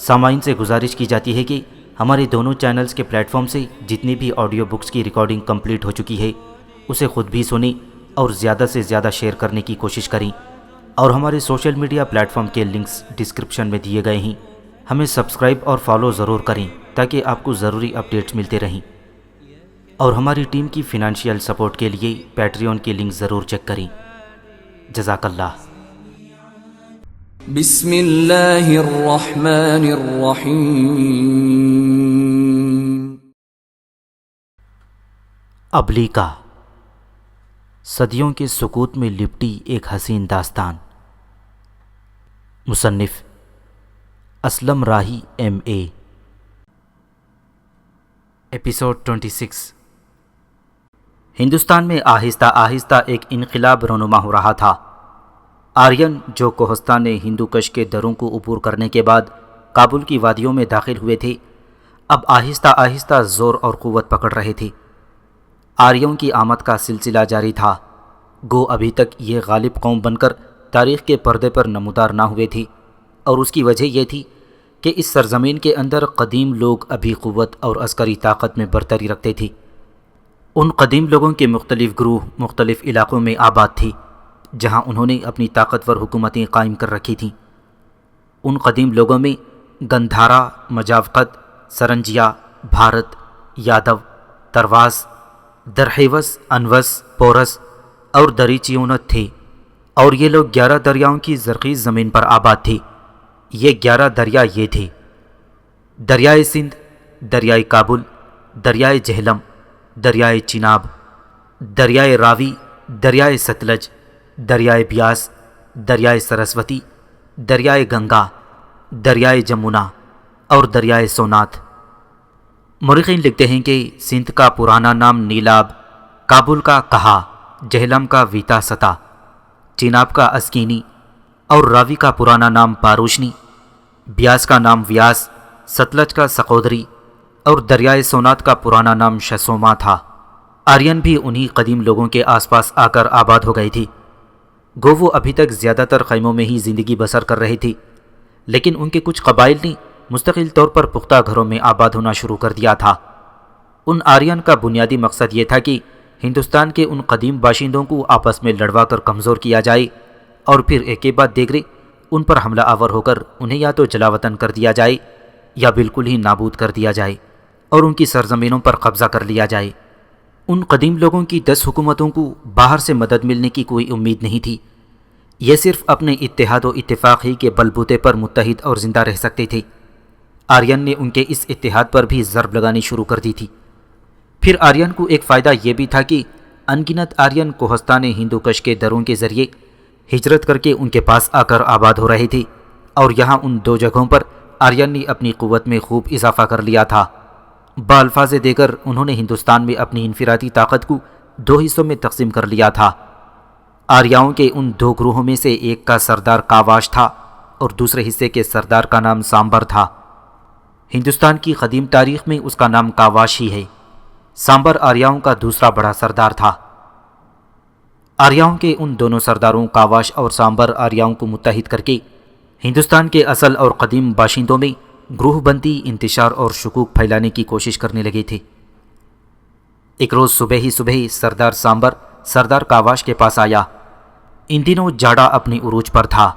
سامعین سے گزارش کی جاتی ہے کہ ہمارے دونوں چینلز کے پلیٹ فارم سے جتنی بھی آڈیو بکس کی ریکارڈنگ کمپلیٹ ہو چکی ہے اسے خود بھی سنیں اور زیادہ سے زیادہ شیئر کرنے کی کوشش کریں، اور ہمارے سوشل میڈیا پلیٹ فارم کے لنکس ڈسکرپشن میں دیے گئے ہیں۔ ہمیں سبسکرائب اور فالو ضرور کریں تاکہ آپ کو ضروری اپڈیٹس ملتے رہیں، اور ہماری ٹیم کی فنانشیل سپورٹ کے لیے پیٹریون کے لنک ضرور چیک کریں۔ جزاک اللہ۔ بسم اللہ الرحمن الرحیم۔ ابلیکا، صدیوں کے سکوت میں لپٹی ایک حسین داستان۔ مصنف اسلم راہی MA۔ ایپیسوڈ 26۔ ہندوستان میں آہستہ آہستہ ایک انقلاب رونما ہو رہا تھا۔ آرین جو کوہستان ہندو کش کے دروں کو عبور کرنے کے بعد کابل کی وادیوں میں داخل ہوئے تھے، اب آہستہ آہستہ زور اور قوت پکڑ رہے تھے۔ آریوں کی آمد کا سلسلہ جاری تھا، گو ابھی تک یہ غالب قوم بن کر تاریخ کے پردے پر نمودار نہ ہوئے تھے، اور اس کی وجہ یہ تھی کہ اس سرزمین کے اندر قدیم لوگ ابھی قوت اور عسکری طاقت میں برتری رکھتے تھے۔ ان قدیم لوگوں کے مختلف گروہ مختلف علاقوں میں آباد تھے جہاں انہوں نے اپنی طاقتور حکومتیں قائم کر رکھی تھیں۔ ان قدیم لوگوں میں گندھارا، مجاوقت، سرنجیا، بھارت، یادو، ترواس، درحیوس، انوس، پورس اور دریچیونت تھے، اور یہ لوگ 11 دریاؤں کی زرخیز زمین پر آباد تھے۔ یہ 11 دریا یہ تھے: دریائے سندھ، دریائے کابل، دریائے جہلم، دریائے چناب، دریائے راوی، دریائے ستلج، دریائے بیاس، دریائے سرسوتی، دریائے گنگا، دریائے جمنا اور دریائے سونات۔ مورخین لکھتے ہیں کہ سندھ کا پرانا نام نیلاب، کابل کا کہا، جہلم کا ویتا ستا، چناب کا اسکینی اور راوی کا پرانا نام پاروشنی، بیاس کا نام ویاس، ستلج کا سقودری اور دریائے سونات کا پرانا نام شسوما تھا۔ آرین بھی انہی قدیم لوگوں کے آس پاس آ کر آباد ہو گئی تھی۔ گو وہ ابھی تک زیادہ تر خیموں میں ہی زندگی بسر کر رہی تھی، لیکن ان کے کچھ قبائل نے مستقل طور پر پختہ گھروں میں آباد ہونا شروع کر دیا تھا۔ ان آرین کا بنیادی مقصد یہ تھا کہ ہندوستان کے ان قدیم باشندوں کو آپس میں لڑوا کر کمزور کیا جائے، اور پھر ایک کے بعد دیگرے ان پر حملہ آور ہو کر انہیں یا تو جلا وطن کر دیا جائے یا بالکل ہی نابود کر دیا جائے اور ان کی سرزمینوں پر قبضہ کر لیا جائے۔ ان قدیم لوگوں کی 10 حکومتوں کو باہر سے مدد ملنے کی کوئی امید نہیں تھی۔ یہ صرف اپنے اتحاد و اتفاق ہی کے بل بوتے پر متحد اور زندہ رہ سکتے تھے۔ آرین نے ان کے اس اتحاد پر بھی ضرب لگانی شروع کر دی تھی۔ پھر آرین کو ایک فائدہ یہ بھی تھا کہ انگنت آرین کوہستان ہندو کش کے دروں کے ذریعے ہجرت کر کے ان کے پاس آ کر آباد ہو رہے تھے، اور یہاں ان 2 جگہوں پر آرین نے اپنی قوت میں خوب اضافہ کر لیا تھا۔ بالفاظ دیگر انہوں نے ہندوستان میں اپنی انفرادی طاقت کو 2 حصوں میں تقسیم کر لیا تھا۔ آریاؤں کے ان 2 گروہوں میں سے ایک کا سردار کاواش تھا اور دوسرے حصے کے سردار کا نام سامبر تھا۔ ہندوستان کی قدیم تاریخ میں اس کا نام کاواش ہی ہے۔ سامبر آریاؤں کا دوسرا بڑا سردار تھا۔ آریاؤں کے ان دونوں سرداروں کاواش اور سامبر آریاؤں کو متحد کر کے ہندوستان کے اصل اور قدیم باشندوں میں گروہ بندی، انتشار اور شکوک پھیلانے کی کوشش کرنے لگے تھے۔ ایک روز صبح ہی سردار سامبر سردار کاواش کے پاس آیا۔ ان دنوں جاڑا اپنی عروج پر تھا،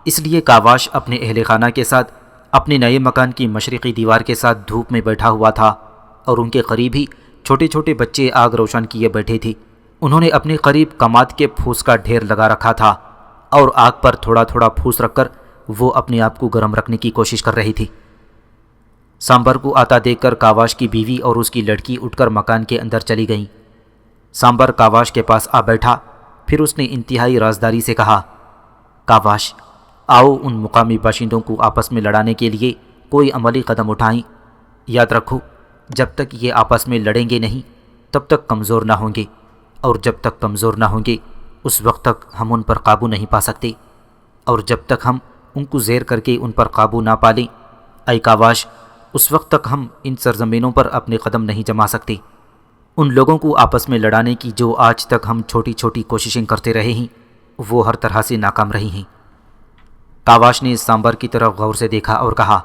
اس لیے کاواش اپنے اہل خانہ کے ساتھ اپنے نئے مکان کی مشرقی دیوار کے ساتھ دھوپ میں بیٹھا ہوا تھا، اور ان کے قریب ہی چھوٹے چھوٹے بچے آگ روشن کیے بیٹھے تھے۔ انہوں نے اپنے قریب کماد کے پھوس کا ڈھیر لگا رکھا تھا، اور آگ پر تھوڑا تھوڑا پھوس رکھ کر وہ اپنے آپ کو گرم رکھنے کی کوشش کر رہی تھی۔ سامبر کو آتا دیکھ کر کاواش کی بیوی اور اس کی لڑکی اٹھ کر مکان کے اندر چلی گئیں۔ سامبر کاواش کے پاس آ بیٹھا، پھر اس نے انتہائی رازداری سے کہا، کاواش، آؤ ان مقامی باشندوں کو آپس میں لڑانے کے لیے کوئی عملی قدم اٹھائیں۔ یاد رکھو، جب تک یہ آپس میں لڑیں گے نہیں تب تک کمزور نہ ہوں گے، اور جب تک کمزور نہ ہوں گے اس وقت تک ہم ان پر قابو نہیں پا سکتے، اور جب تک ہم ان کو زیر کر کے ان پر قابو نہ پالیں اے کاواش، اس وقت تک ہم ان سرزمینوں پر اپنے قدم نہیں جما سکتے۔ ان لوگوں کو آپس میں لڑانے کی جو آج تک ہم چھوٹی چھوٹی کوششیں کرتے رہے ہیں وہ ہر طرح سے ناکام رہی ہیں۔ کاواش نے سامبر کی طرف غور سے دیکھا اور کہا،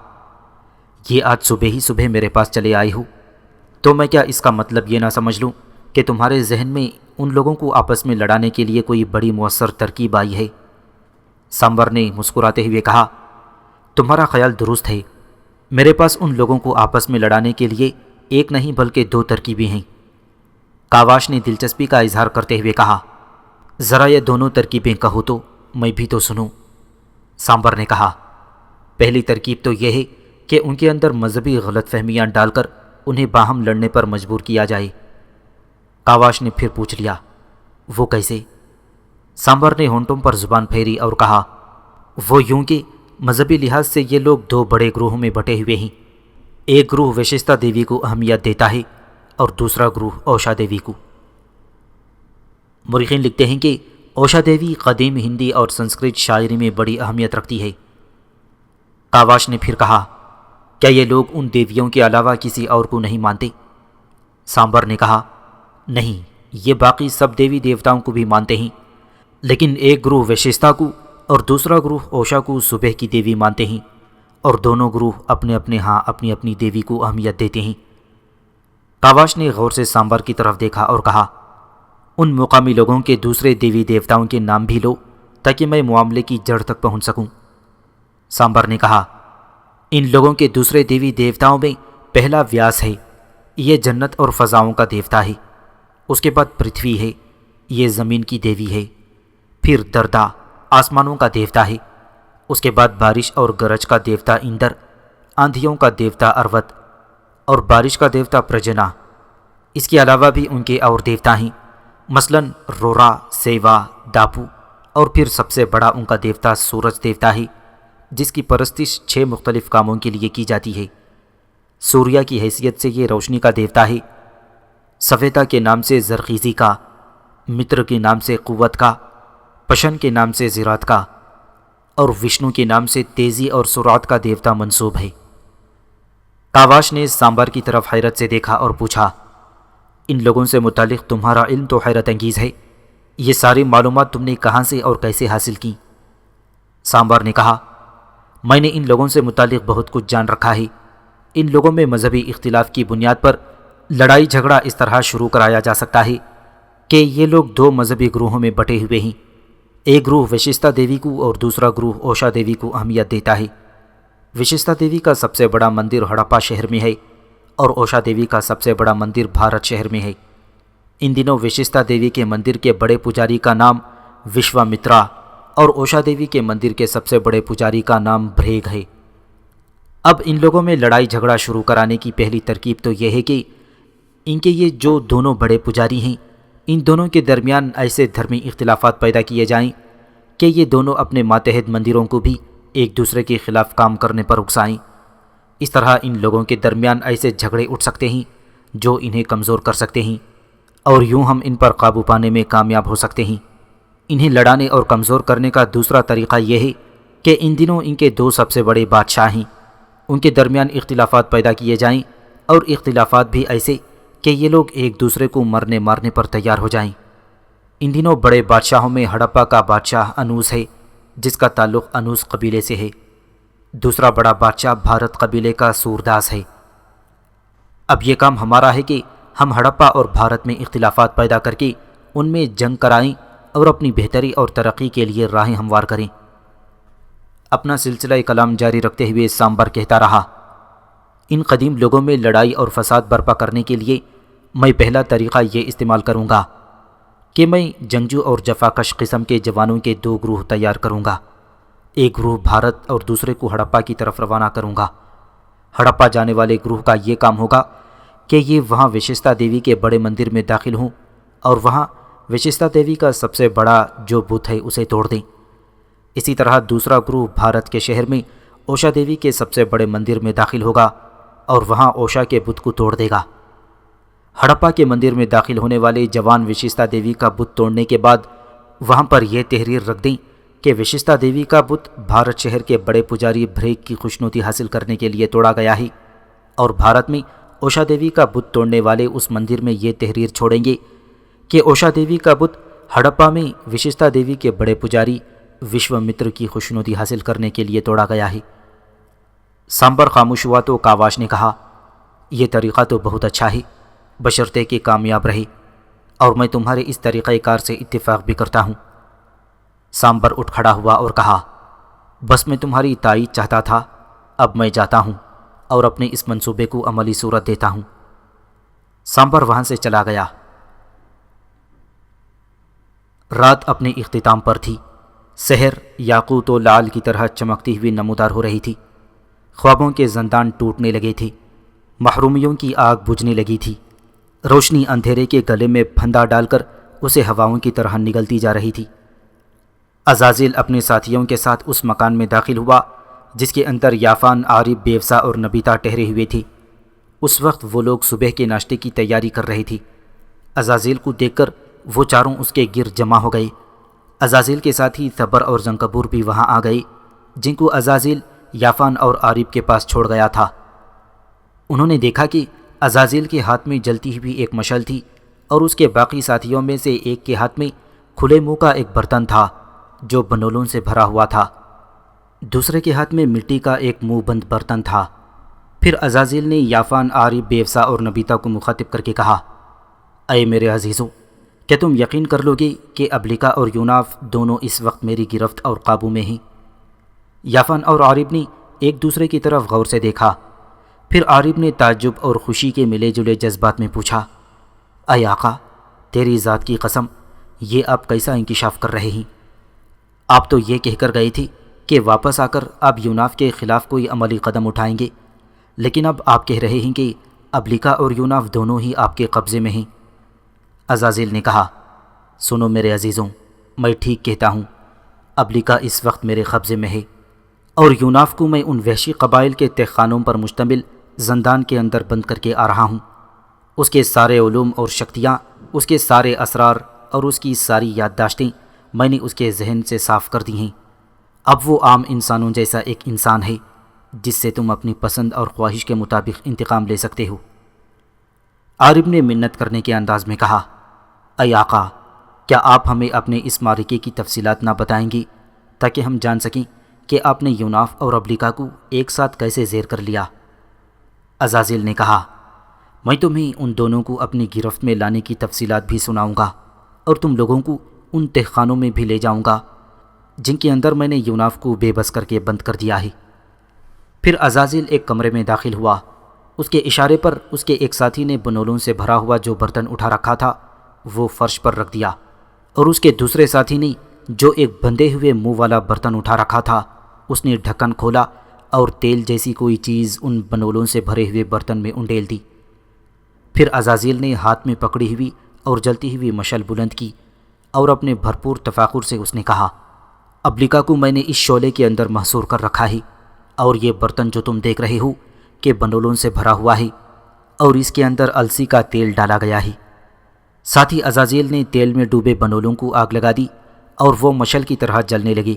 یہ آج صبح میرے پاس چلے آئے ہو، تو میں کیا اس کا مطلب یہ نہ سمجھ لوں کہ تمہارے ذہن میں ان لوگوں کو آپس میں لڑانے کے لیے کوئی بڑی مؤثر ترکیب آئی ہے؟ سامور نے مسکراتے ہوئے کہا، تمہارا خیال درست ہے، میرے پاس ان لوگوں کو آپس میں لڑانے کے لیے ایک نہیں بلکہ 2 ترکیبیں ہیں۔ کاواش نے دلچسپی کا اظہار کرتے ہوئے کہا، ذرا یہ دونوں ترکیبیں کہو تو میں بھی تو سنوں۔ سامور نے کہا، پہلی ترکیب تو یہ ہے کہ ان کے اندر مذہبی غلط فہمیاں ڈال کر انہیں باہم لڑنے پر مجبور کیا جائے۔ کاواش نے پھر پوچھ لیا، وہ کیسے؟ سامور نے ہونٹوں پر زبان پھیری اور کہا، وہ یوں کہ مذہبی لحاظ سے یہ لوگ 2 بڑے گروہوں میں بٹے ہوئے ہیں۔ ایک گروہ وششتا دیوی کو اہمیت دیتا ہے اور دوسرا گروہ اوشا دیوی کو۔ مورخین لکھتے ہیں کہ اوشا دیوی قدیم ہندی اور سنسکرت شاعری میں بڑی اہمیت رکھتی ہے۔ کاواش نے پھر کہا، کیا یہ لوگ ان دیویوں کے علاوہ کسی اور کو نہیں مانتے؟ سامور نے کہا، نہیں، یہ باقی سب دیوی دیوتاؤں کو بھی مانتے ہیں، لیکن ایک گروہ وششتا کو اور دوسرا گروہ اوشا کو صبح کی دیوی مانتے ہیں، اور دونوں گروہ اپنے اپنے ہاں اپنی اپنی دیوی کو اہمیت دیتے ہیں۔ کاواش نے غور سے سامور کی طرف دیکھا اور کہا، ان مقامی لوگوں کے دوسرے دیوی دیوتاؤں کے نام بھی لو تاکہ میں معاملے کی جڑ تک پہنچ سکوں۔ سامور نے کہا، ان لوگوں کے دوسرے دیوی دیوتاؤں میں پہلا ویاس ہے، یہ جنت اور فضاؤں کا دیوتا ہے۔ اس کے بعد پرتھوی ہے، یہ زمین کی دیوی ہے۔ پھر دردا آسمانوں کا دیوتا ہے۔ اس کے بعد بارش اور گرج کا دیوتا اندر، آندھیوں کا دیوتا اروت اور بارش کا دیوتا پرجنا۔ اس کے علاوہ بھی ان کے اور دیوتا ہیں، مثلاً رورا، سیوا، داپو، اور پھر سب سے بڑا ان کا دیوتا سورج دیوتا ہے، جس کی پرستش 6 مختلف کاموں کے لیے کی جاتی ہے۔ سوریا کی حیثیت سے یہ روشنی کا دیوتا ہے، سویتا کے نام سے زرخیزی کا، متر کے نام سے قوت کا، پشن کے نام سے زراعت کا، اور وشنو کے نام سے تیزی اور سرعت کا دیوتا منسوب ہے۔ کاواش نے سامور کی طرف حیرت سے دیکھا اور پوچھا، ان لوگوں سے متعلق تمہارا علم تو حیرت انگیز ہے، یہ ساری معلومات تم نے کہاں سے اور کیسے حاصل کی؟ سامور نے کہا، میں نے ان لوگوں سے متعلق بہت کچھ جان رکھا ہے۔ ان لوگوں میں مذہبی اختلاف کی بنیاد پر لڑائی جھگڑا اس طرح شروع کرایا جا سکتا ہے کہ یہ لوگ 2 مذہبی گروہوں میں بٹے ہوئے ہیں، ایک گروہ وششتا دیوی کو اور دوسرا گروہ اوشا دیوی کو اہمیت دیتا ہے۔ وششتا دیوی کا سب سے بڑا مندر ہڑپا شہر میں ہے اور اوشا دیوی کا سب سے بڑا مندر بھارت شہر میں ہے۔ ان دنوں وششتا دیوی کے مندر کے بڑے پجاری کا نام وشوامترا اور اوشا دیوی کے مندر کے سب سے بڑے پجاری کا نام بھریگ ہے۔ اب ان لوگوں میں لڑائی جھگڑا شروع کرانے کی پہلی ترکیب تو یہ ہے کہ ان کے یہ جو دونوں بڑے پجاری ہیں، ان دونوں کے درمیان ایسے دھرمی اختلافات پیدا کیے جائیں کہ یہ دونوں اپنے ماتحت مندروں کو بھی ایک دوسرے کے خلاف کام کرنے پر اکسائیں۔ اس طرح ان لوگوں کے درمیان ایسے جھگڑے اٹھ سکتے ہیں جو انہیں کمزور کر سکتے ہیں، اور یوں ہم ان پر قابو پانے میں کامیاب ہو سکتے ہیں۔ انہیں لڑانے اور کمزور کرنے کا دوسرا طریقہ یہ ہے کہ ان دنوں ان کے 2 سب سے بڑے بادشاہ ہیں، ان کے درمیان اختلافات پیدا کیے جائیں، اور اختلافات بھی ایسے کہ یہ لوگ ایک دوسرے کو مرنے مارنے پر تیار ہو جائیں۔ ان دنوں بڑے بادشاہوں میں ہڑپا کا بادشاہ انوس ہے، جس کا تعلق انوس قبیلے سے ہے۔ دوسرا بڑا بادشاہ بھارت قبیلے کا سورداس ہے۔ اب یہ کام ہمارا ہے کہ ہم ہڑپا اور بھارت میں اختلافات پیدا کر کے ان میں جنگ کرائیں اور اپنی بہتری اور ترقی کے لیے راہیں ہموار کریں۔ اپنا سلسلہ کلام جاری رکھتے ہوئے سامور کہتا رہا، ان قدیم لوگوں میں لڑائی اور فساد برپا کرنے کے لیے میں پہلا طریقہ یہ استعمال کروں گا کہ میں جنگجو اور جفاکش قسم کے جوانوں کے 2 گروہ تیار کروں گا، ایک گروہ بھارت اور دوسرے کو ہڑپا کی طرف روانہ کروں گا۔ ہڑپا جانے والے گروہ کا یہ کام ہوگا کہ یہ وہاں وششتا دیوی کے بڑے مندر میں داخل ہوں اور وہاں وششتا دیوی کا سب سے بڑا جو بت ہے اسے توڑ دیں۔ اسی طرح دوسرا گروہ بھارت کے شہر میں اوشا دیوی کے سب سے بڑے مندر میں داخل ہوگا اور وہاں اوشا کے بت کو توڑ دے گا۔ ہڑپا کے مندر میں داخل ہونے والے جوان وششتا دیوی کا بت توڑنے کے بعد وہاں پر یہ تحریر رکھ دیں کہ وششتا دیوی کا بت بھارت شہر کے بڑے پجاری بھریگ کی خوشنودی حاصل کرنے کے لیے توڑا گیا ہے، اور بھارت میں اوشا دیوی کا بت توڑنے والے اس مندر میں یہ تحریر چھوڑیں گے کہ اوشا دیوی کا بت ہڑپا میں وششتا دیوی کے بڑے پجاری وشوامتر کی خوشنودی حاصل کرنے کے لیے توڑا گیا ہے۔ سامبر خاموش ہوا تو کاواش نے کہا، یہ طریقہ تو بہت اچھا ہے، بشرطے کہ کامیاب رہے، اور میں تمہارے اس طریقہ کار سے اتفاق بھی کرتا ہوں۔ سامبر اٹھ کھڑا ہوا اور کہا، بس میں تمہاری تائید چاہتا تھا، اب میں جاتا ہوں اور اپنے اس منصوبے کو عملی صورت دیتا ہوں۔ سامبر وہاں سے چلا گیا۔ رات اپنے اختتام پر تھی۔ سحر یاقوت و لعل کی طرح چمکتی ہوئی نمودار ہو رہی تھی۔ خوابوں کے زندان ٹوٹنے لگے تھے، محرومیوں کی آگ بجھنے لگی تھی۔ روشنی اندھیرے کے گلے میں پھندا ڈال کر اسے ہواؤں کی طرح نگلتی جا رہی تھی۔ عزازیل اپنے ساتھیوں کے ساتھ اس مکان میں داخل ہوا جس کے اندر یافان، عارب، بیوسا اور نبیتا ٹھہرے ہوئے تھے۔ اس وقت وہ لوگ صبح کے ناشتے کی تیاری کر رہے تھے۔ عزازیل کو دیکھ کر وہ چاروں اس کے گرد جمع ہو گئے۔ عزازیل کے ساتھی صبر اور زنکبور بھی وہاں آ گئے، جن کو عزازیل یافان اور عارب کے پاس چھوڑ گیا تھا۔ انہوں نے دیکھا کہ عزازیل کے ہاتھ میں جلتی ہوئی ایک مشعل تھی اور اس کے باقی ساتھیوں میں سے ایک کے ہاتھ میں کھلے منہ کا ایک برتن تھا جو بنولوں سے بھرا ہوا تھا، دوسرے کے ہاتھ میں مٹی کا ایک منہ بند برتن تھا۔ پھر عزازیل نے یافان، عارب، بیوسا اور نبیتا کو مخاطب کر کے کہا، اے میرے عزیزوں، کیا تم یقین کر لو گے کہ ابلیکا اور یوناف دونوں اس وقت میری گرفت اور قابو میں ہیں؟ یافان اور عارب نے ایک دوسرے کی طرف غور سے دیکھا۔ پھر عارب نے تعجب اور خوشی کے ملے جلے جذبات میں پوچھا، اے آقا، تیری ذات کی قسم، یہ آپ کیسا انکشاف کر رہے ہیں؟ آپ تو یہ کہہ کر گئے تھے کہ واپس آ کر آپ یوناف کے خلاف کوئی عملی قدم اٹھائیں گے، لیکن اب آپ کہہ رہے ہیں کہ ابلیکا اور یوناف دونوں ہی آپ کے قبضے میں ہیں۔ عزازیل نے کہا، سنو میرے عزیزوں، میں ٹھیک کہتا ہوں، ابلیکا اس وقت میرے قبضے میں ہے، اور یوناف کو میں ان وحشی قبائل کے تہ خانوں پر مشتمل زندان کے اندر بند کر کے آ رہا ہوں۔ اس کے سارے علوم اور شکتیاں، اس کے سارے اسرار اور اس کی ساری یادداشتیں میں نے اس کے ذہن سے صاف کر دی ہیں۔ اب وہ عام انسانوں جیسا ایک انسان ہے جس سے تم اپنی پسند اور خواہش کے مطابق انتقام لے سکتے ہو۔ عارب نے منت کرنے کے انداز میں کہا، اے آقا، کیا آپ ہمیں اپنے اس معرکے کی تفصیلات نہ بتائیں گے تاکہ ہم جان سکیں کہ آپ نے یوناف اور ابلیکا کو ایک ساتھ کیسے زیر کر لیا؟ عزازیل نے کہا، میں تمہیں ان دونوں کو اپنی گرفت میں لانے کی تفصیلات بھی سناؤں گا اور تم لوگوں کو ان تہ خانوں میں بھی لے جاؤں گا جن کے اندر میں نے یوناف کو بے بس کر کے بند کر دیا ہے۔ پھر عزازیل ایک کمرے میں داخل ہوا۔ اس کے اشارے پر اس کے ایک ساتھی نے بنولوں سے بھرا ہوا جو برتن اٹھا رکھا تھا وہ فرش پر رکھ دیا، اور اس کے دوسرے ساتھی نے جو ایک بندے ہوئے منہ والا برتن اٹھا رکھا تھا اس نے ڈھکن کھولا اور تیل جیسی کوئی چیز ان بنولوں سے بھرے ہوئے برتن میں انڈیل دی۔ پھر عزازیل نے ہاتھ میں پکڑی ہوئی اور جلتی ہوئی مشعل بلند کی اور اپنے بھرپور تفاخر سے اس نے کہا، ابلیکا کو میں نے اس شعلے کے اندر محصور کر رکھا ہے، اور یہ برتن جو تم دیکھ رہے ہو کہ بنولوں سے بھرا ہوا ہے اور اس کے اندر السی کا تیل ڈالا گیا ہے۔ ساتھ ہی عزازیل نے تیل میں ڈوبے بنولوں کو آگ لگا دی اور وہ مشعل کی طرح جلنے لگے۔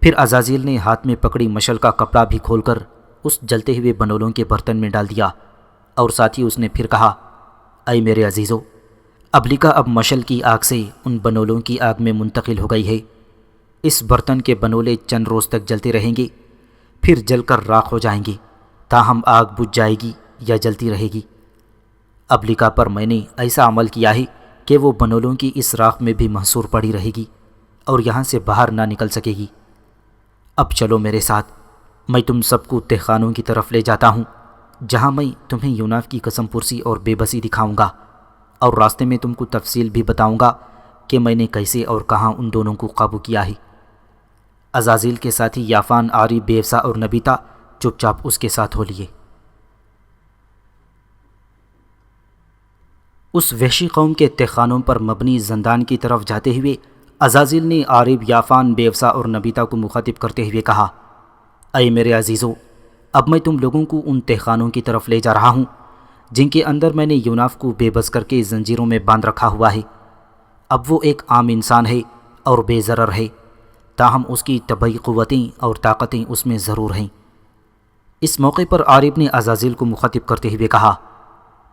پھر عزازیل نے ہاتھ میں پکڑی مشعل کا کپڑا بھی کھول کر اس جلتے ہوئے بنولوں کے برتن میں ڈال دیا، اور ساتھ ہی اس نے پھر کہا، اے میرے عزیزو، ابلیکا اب مشعل کی آگ سے ان بنولوں کی آگ میں منتقل ہو گئی ہے۔ اس برتن کے بنولے چند روز تک جلتے رہیں گے، پھر جل کر راکھ ہو جائیں گے، تاہم آگ بجھ جائے گی یا جلتی رہے گی۔ ابلیکا پر میں نے ایسا عمل کیا ہے کہ وہ بنولوں کی اس راکھ میں بھی محصور پڑی رہے گی اور یہاں سے باہر نہ نکل سکے گی۔ اب چلو میرے ساتھ، میں تم سب کو تہ خانوں کی طرف لے جاتا ہوں جہاں میں تمہیں یوناف کی قسم پرسی اور بے بسی دکھاؤں گا، اور راستے میں تم کو تفصیل بھی بتاؤں گا کہ میں نے کیسے اور کہاں ان دونوں کو قابو کیا ہے۔ عزازیل کے ساتھی یافان، عارب، بیوسا اور نبیتا چپ چاپ اس کے ساتھ ہو لیے۔ اس وحشی قوم کے تہ خانوں پر مبنی زندان کی طرف جاتے ہوئے عزازیل نے عارب، یافان، بیوسا اور نبیتا کو مخاطب کرتے ہوئے کہا، اے میرے عزیزو، اب میں تم لوگوں کو ان تہ خانوں کی طرف لے جا رہا ہوں جن کے اندر میں نے یوناف کو بے بس کر کے زنجیروں میں باندھ رکھا ہوا ہے۔ اب وہ ایک عام انسان ہے اور بے ضرر ہے، تاہم اس کی طبعی قوتیں اور طاقتیں اس میں ضرور ہیں۔ اس موقع پر عارب نے عزازیل کو مخاطب کرتے ہوئے کہا،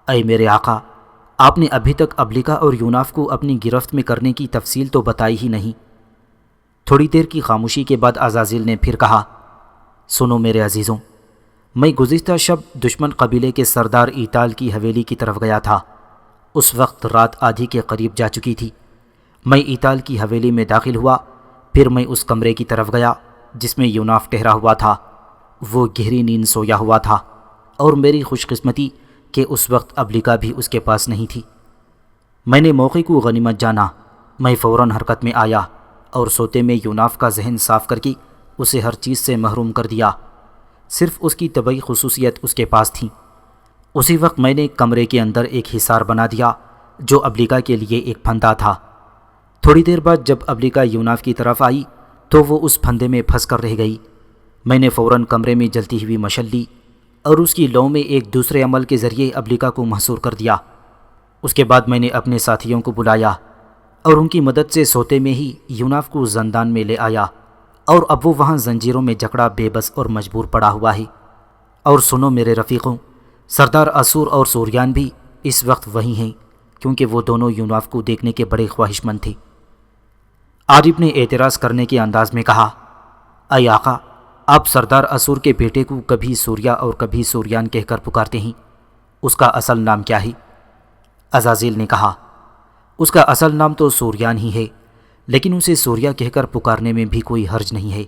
اے میرے آقا، آپ نے ابھی تک ابلیکا اور یوناف کو اپنی گرفت میں کرنے کی تفصیل تو بتائی ہی نہیں۔ تھوڑی دیر کی خاموشی کے بعد عزازیل نے پھر کہا، سنو میرے عزیزوں، میں گزشتہ شب دشمن قبیلے کے سردار ایتال کی حویلی کی طرف گیا تھا۔ اس وقت رات آدھی کے قریب جا چکی تھی۔ میں ایتال کی حویلی میں داخل ہوا، پھر میں اس کمرے کی طرف گیا جس میں یوناف ٹھہرا ہوا تھا۔ وہ گہری نیند سویا ہوا تھا، اور میری خوش قسمتی کہ اس وقت ابلیکا بھی اس کے پاس نہیں تھی۔ میں نے موقع کو غنیمت جانا، میں فوراً حرکت میں آیا اور سوتے میں یوناف کا ذہن صاف کر کے اسے ہر چیز سے محروم کر دیا، صرف اس کی طبعی خصوصیت اس کے پاس تھی۔ اسی وقت میں نے کمرے کے اندر ایک حصار بنا دیا جو ابلیکا کے لیے ایک پھندا تھا۔ تھوڑی دیر بعد جب ابلیکا یوناف کی طرف آئی تو وہ اس پھندے میں پھنس کر رہ گئی۔ میں نے فوراً کمرے میں جلتی ہوئی مشعل لی اور اس کی لو میں ایک دوسرے عمل کے ذریعے ابلیکا کو محصور کر دیا۔ اس کے بعد میں نے اپنے ساتھیوں کو بلایا اور ان کی مدد سے سوتے میں ہی یوناف کو زندان میں لے آیا، اور اب وہ وہاں زنجیروں میں جکڑا بے بس اور مجبور پڑا ہوا ہے۔ اور سنو میرے رفیقوں، سردار اسور اور سوریان بھی اس وقت وہیں ہیں، کیونکہ وہ دونوں یوناف کو دیکھنے کے بڑے خواہش مند تھے۔ عارف نے اعتراض کرنے کے انداز میں کہا، اے آقا، آپ سردار اسور کے بیٹے کو کبھی سوریا اور کبھی سوریان کہہ کر پکارتے ہیں، اس کا اصل نام کیا ہے؟ عزازیل نے کہا، اس کا اصل نام تو سوریان ہی ہے، لیکن اسے سوریا کہہ کر پکارنے میں بھی کوئی حرج نہیں ہے۔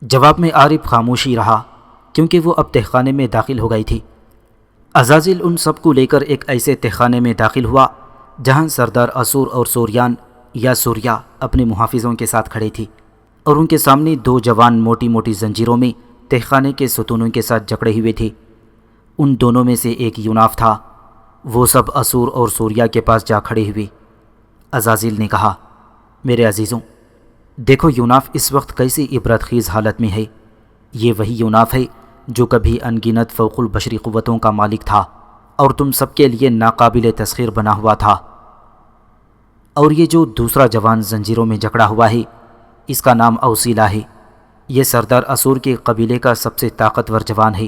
جواب میں عارف خاموشی رہا، کیونکہ وہ اب تہخانے میں داخل ہو گئی تھی۔ عزازیل ان سب کو لے کر ایک ایسے تہخانے میں داخل ہوا جہاں سردار اسور اور سوریان یا سوریا اپنے محافظوں کے ساتھ کھڑے تھے، اور ان کے سامنے دو جوان موٹی موٹی زنجیروں میں تہخانے کے ستونوں کے ساتھ جکڑے ہوئے تھے۔ ان دونوں میں سے ایک یوناف تھا۔ وہ سب اسور اور سوریا کے پاس جا کھڑے ہوئے۔ عزازیل نے کہا، میرے عزیزوں، دیکھو یوناف اس وقت کیسی عبرت خیز حالت میں ہے۔ یہ وہی یوناف ہے جو کبھی انگنت فوق البشری قوتوں کا مالک تھا اور تم سب کے لیے ناقابل تسخیر بنا ہوا تھا۔ اور یہ جو دوسرا جوان زنجیروں میں جکڑا ہوا ہے، اس کا نام اوسیلا ہے۔ یہ سردار اسور کے قبیلے کا سب سے طاقتور جوان ہے۔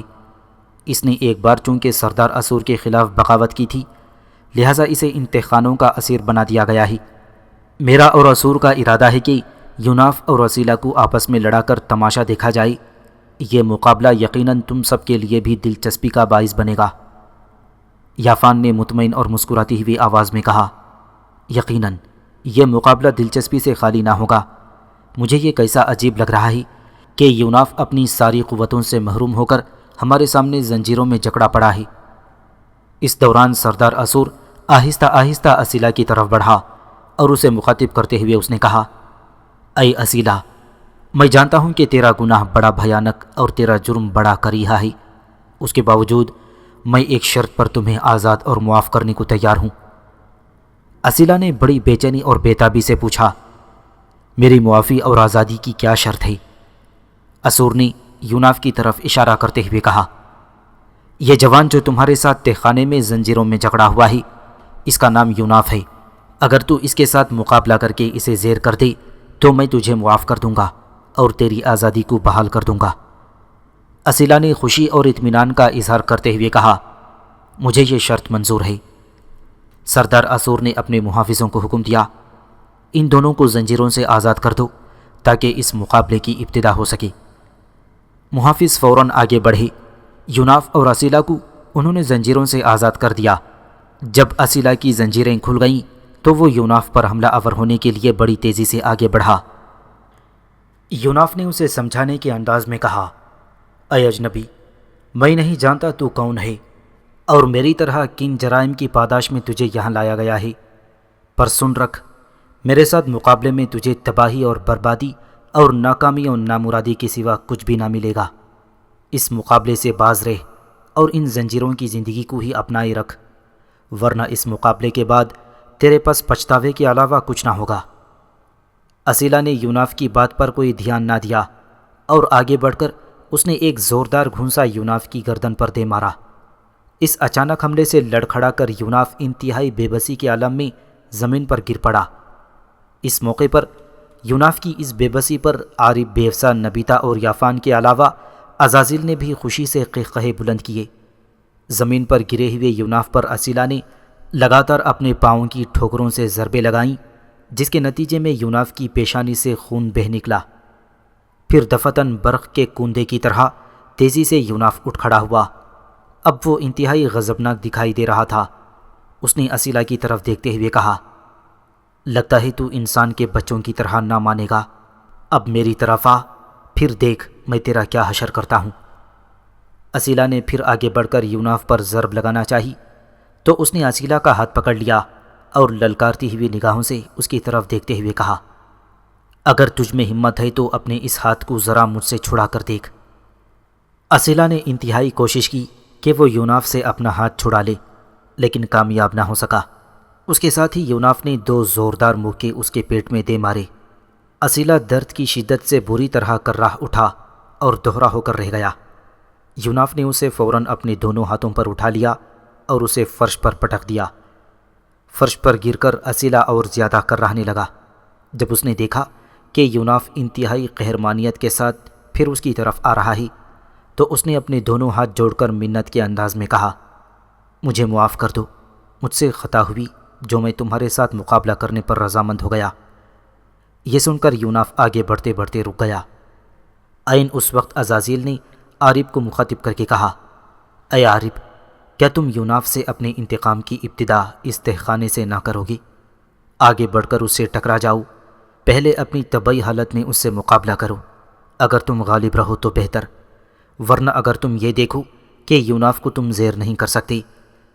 اس نے ایک بار چونکہ سردار اسور کے خلاف بغاوت کی تھی، لہٰذا اسے ان تہخانوں کا اسیر بنا دیا گیا ہے۔ میرا اور اسور کا ارادہ ہے کہ یوناف اور اوسیلا کو آپس میں لڑا کر تماشا دیکھا جائے۔ یہ مقابلہ یقیناً تم سب کے لیے بھی دلچسپی کا باعث بنے گا۔ یافان نے مطمئن اور مسکراتی ہوئی آواز میں کہا، یقیناً یہ مقابلہ دلچسپی سے خالی نہ ہوگا۔ مجھے یہ کیسا عجیب لگ رہا ہے کہ یوناف اپنی ساری قوتوں سے محروم ہو کر ہمارے سامنے زنجیروں میں جکڑا پڑا ہے۔ اس دوران سردار اسور آہستہ آہستہ اسیلا کی طرف بڑھا اور اسے مخاطب کرتے ہوئے اس نے کہا، اے اسیلا، میں جانتا ہوں کہ تیرا گناہ بڑا بھیانک اور تیرا جرم بڑا کریہا ہے، اس کے باوجود میں ایک شرط پر تمہیں آزاد اور معاف کرنے کو تیار ہوں۔ اسیلا نے بڑی بے چینی اور بےتابی سے پوچھا، میری معافی اور آزادی کی کیا شرط ہے؟ اسور نے یوناف کی طرف اشارہ کرتے ہوئے کہا، یہ جوان جو تمہارے ساتھ تہخانے میں زنجیروں میں جکڑا ہوا ہے، اس کا نام یوناف ہے۔ اگر تو اس کے ساتھ مقابلہ کر کے اسے زیر کر دے تو میں تجھے معاف کر دوں گا اور تیری آزادی کو بحال کر دوں گا۔ اسیلا نے خوشی اور اطمینان کا اظہار کرتے ہوئے کہا، مجھے یہ شرط منظور ہے۔ سردار اسور نے اپنے محافظوں کو حکم دیا، ان دونوں کو زنجیروں سے آزاد کر دو تاکہ اس مقابلے کی ابتدا ہو سکے۔ محافظ فوراً آگے بڑھے۔ یوناف اور اسیلا کو انہوں نے زنجیروں سے آزاد کر دیا۔ جب اسیلا کی زنجیریں کھل گئیں تو وہ یوناف پر حملہ آور ہونے کے لیے بڑی تیزی سے آگے بڑھا۔ یوناف نے اسے سمجھانے کے انداز میں کہا، اے اجنبی، میں نہیں جانتا تو کون ہے اور میری طرح کن جرائم کی پاداش میں تجھے یہاں لایا گیا ہے، پر سن رکھ، میرے ساتھ مقابلے میں تجھے تباہی اور بربادی اور ناکامی اور نامرادی کے سوا کچھ بھی نہ ملے گا۔ اس مقابلے سے باز رہ اور ان زنجیروں کی زندگی کو ہی اپنائے رکھ، ورنہ اس مقابلے کے بعد تیرے پاس پچھتاوے کے علاوہ کچھ نہ ہوگا۔ اسیلا نے یوناف کی بات پر کوئی دھیان نہ دیا اور آگے بڑھ کر اس نے ایک زوردار گھونسا یوناف کی گردن پر دے مارا۔ اس اچانک حملے سے لڑکھڑا کر یوناف انتہائی بے بسی کے عالم میں زمین پر گر پڑا۔ اس موقع پر یوناف کی اس بے بسی پر عارف، بیوسا، نبیتا اور یافان کے علاوہ عزازیل نے بھی خوشی سے قہقہے بلند کیے۔ زمین پر گرے ہوئے یوناف پر اسیلا نے لگاتار اپنے پاؤں کی ٹھوکروں سے ضربیں لگائیں، جس کے نتیجے میں یوناف کی پیشانی سے خون بہہ نکلا۔ پھر دفتن برق کے کوندے کی طرح تیزی سے یوناف اٹھ کھڑا ہوا۔ اب وہ انتہائی غضبناک دکھائی دے رہا تھا۔ اس نے اسیلہ کی طرف دیکھتے ہوئے کہا، لگتا ہے تو انسان کے بچوں کی طرح نہ مانے گا۔ اب میری طرف آ، پھر دیکھ میں تیرا کیا حشر کرتا ہوں۔ اسیلہ نے پھر آگے بڑھ کر یوناف پر ضرب لگانا چاہی تو اس نے اسیلہ کا ہاتھ پکڑ لیا اور للکارتی ہوئی نگاہوں سے اس کی طرف دیکھتے ہوئے کہا، اگر تجھ میں ہمت ہے تو اپنے اس ہاتھ کو ذرا مجھ سے چھڑا کر دیکھ۔ اسیلہ نے انتہائی کوشش کی کہ وہ یوناف سے اپنا ہاتھ چھڑا لے، لیکن کامیاب نہ ہو سکا۔ اس کے ساتھ ہی یوناف نے 2 زوردار مکے اس کے پیٹ میں دے مارے۔ اسیلہ درد کی شدت سے بری طرح کرراہ اٹھا اور دوہرا ہو کر رہ گیا۔ یوناف نے اسے فوراً اپنے دونوں ہاتھوں پر اٹھا لیا اور اسے فرش پر پٹک دیا۔ فرش پر گر کر اسیلہ اور زیادہ کرراہنے لگا۔ جب اس نے دیکھا کہ یوناف انتہائی قہرمانیت کے ساتھ پھر اس کی طرف آ رہا ہے تو اس نے اپنے دونوں ہاتھ جوڑ کر منت کے انداز میں کہا، مجھے معاف کر دو، مجھ سے خطا ہوئی جو میں تمہارے ساتھ مقابلہ کرنے پر رضامند ہو گیا۔ یہ سن کر یوناف آگے بڑھتے بڑھتے رک گیا۔ عین اس وقت عزازیل نے عارب کو مخاطب کر کے کہا، اے عارب، کیا تم یوناف سے اپنے انتقام کی ابتدا اس تہخانے سے نہ کرو گے؟ آگے بڑھ کر اس سے ٹکرا جاؤ، پہلے اپنی طبعی حالت میں اس سے مقابلہ کرو۔ اگر تم غالب رہو تو بہتر، ورنہ اگر تم یہ دیکھو کہ یوناف کو تم زیر نہیں کر سکتے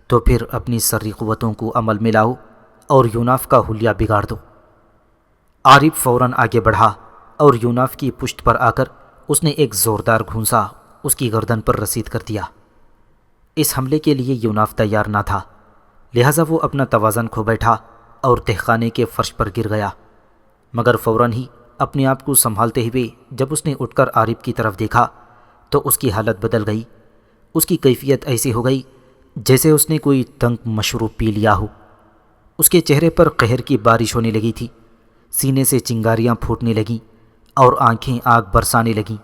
تو پھر اپنی سری قوتوں کو عمل میں لاؤ اور یوناف کا حلیہ بگاڑ دو۔ عارب فوراً آگے بڑھا اور یوناف کی پشت پر آ کر اس نے ایک زوردار گھونسا اس کی گردن پر رسید کر دیا۔ اس حملے کے لیے یوناف تیار نہ تھا، لہٰذا وہ اپنا توازن کھو بیٹھا اور تہخانے کے فرش پر گر گیا، مگر فوراً ہی اپنے آپ کو سنبھالتے ہوئے جب اس نے اٹھ کر عارب کی طرف دیکھا تو اس کی حالت بدل گئی۔ اس کی کیفیت ایسی ہو گئی جیسے اس نے کوئی تنگ مشروب پی لیا ہو۔ اس کے چہرے پر قہر کی بارش ہونے لگی تھی، سینے سے چنگاریاں پھوٹنے لگیں اور آنکھیں آگ برسانے لگیں۔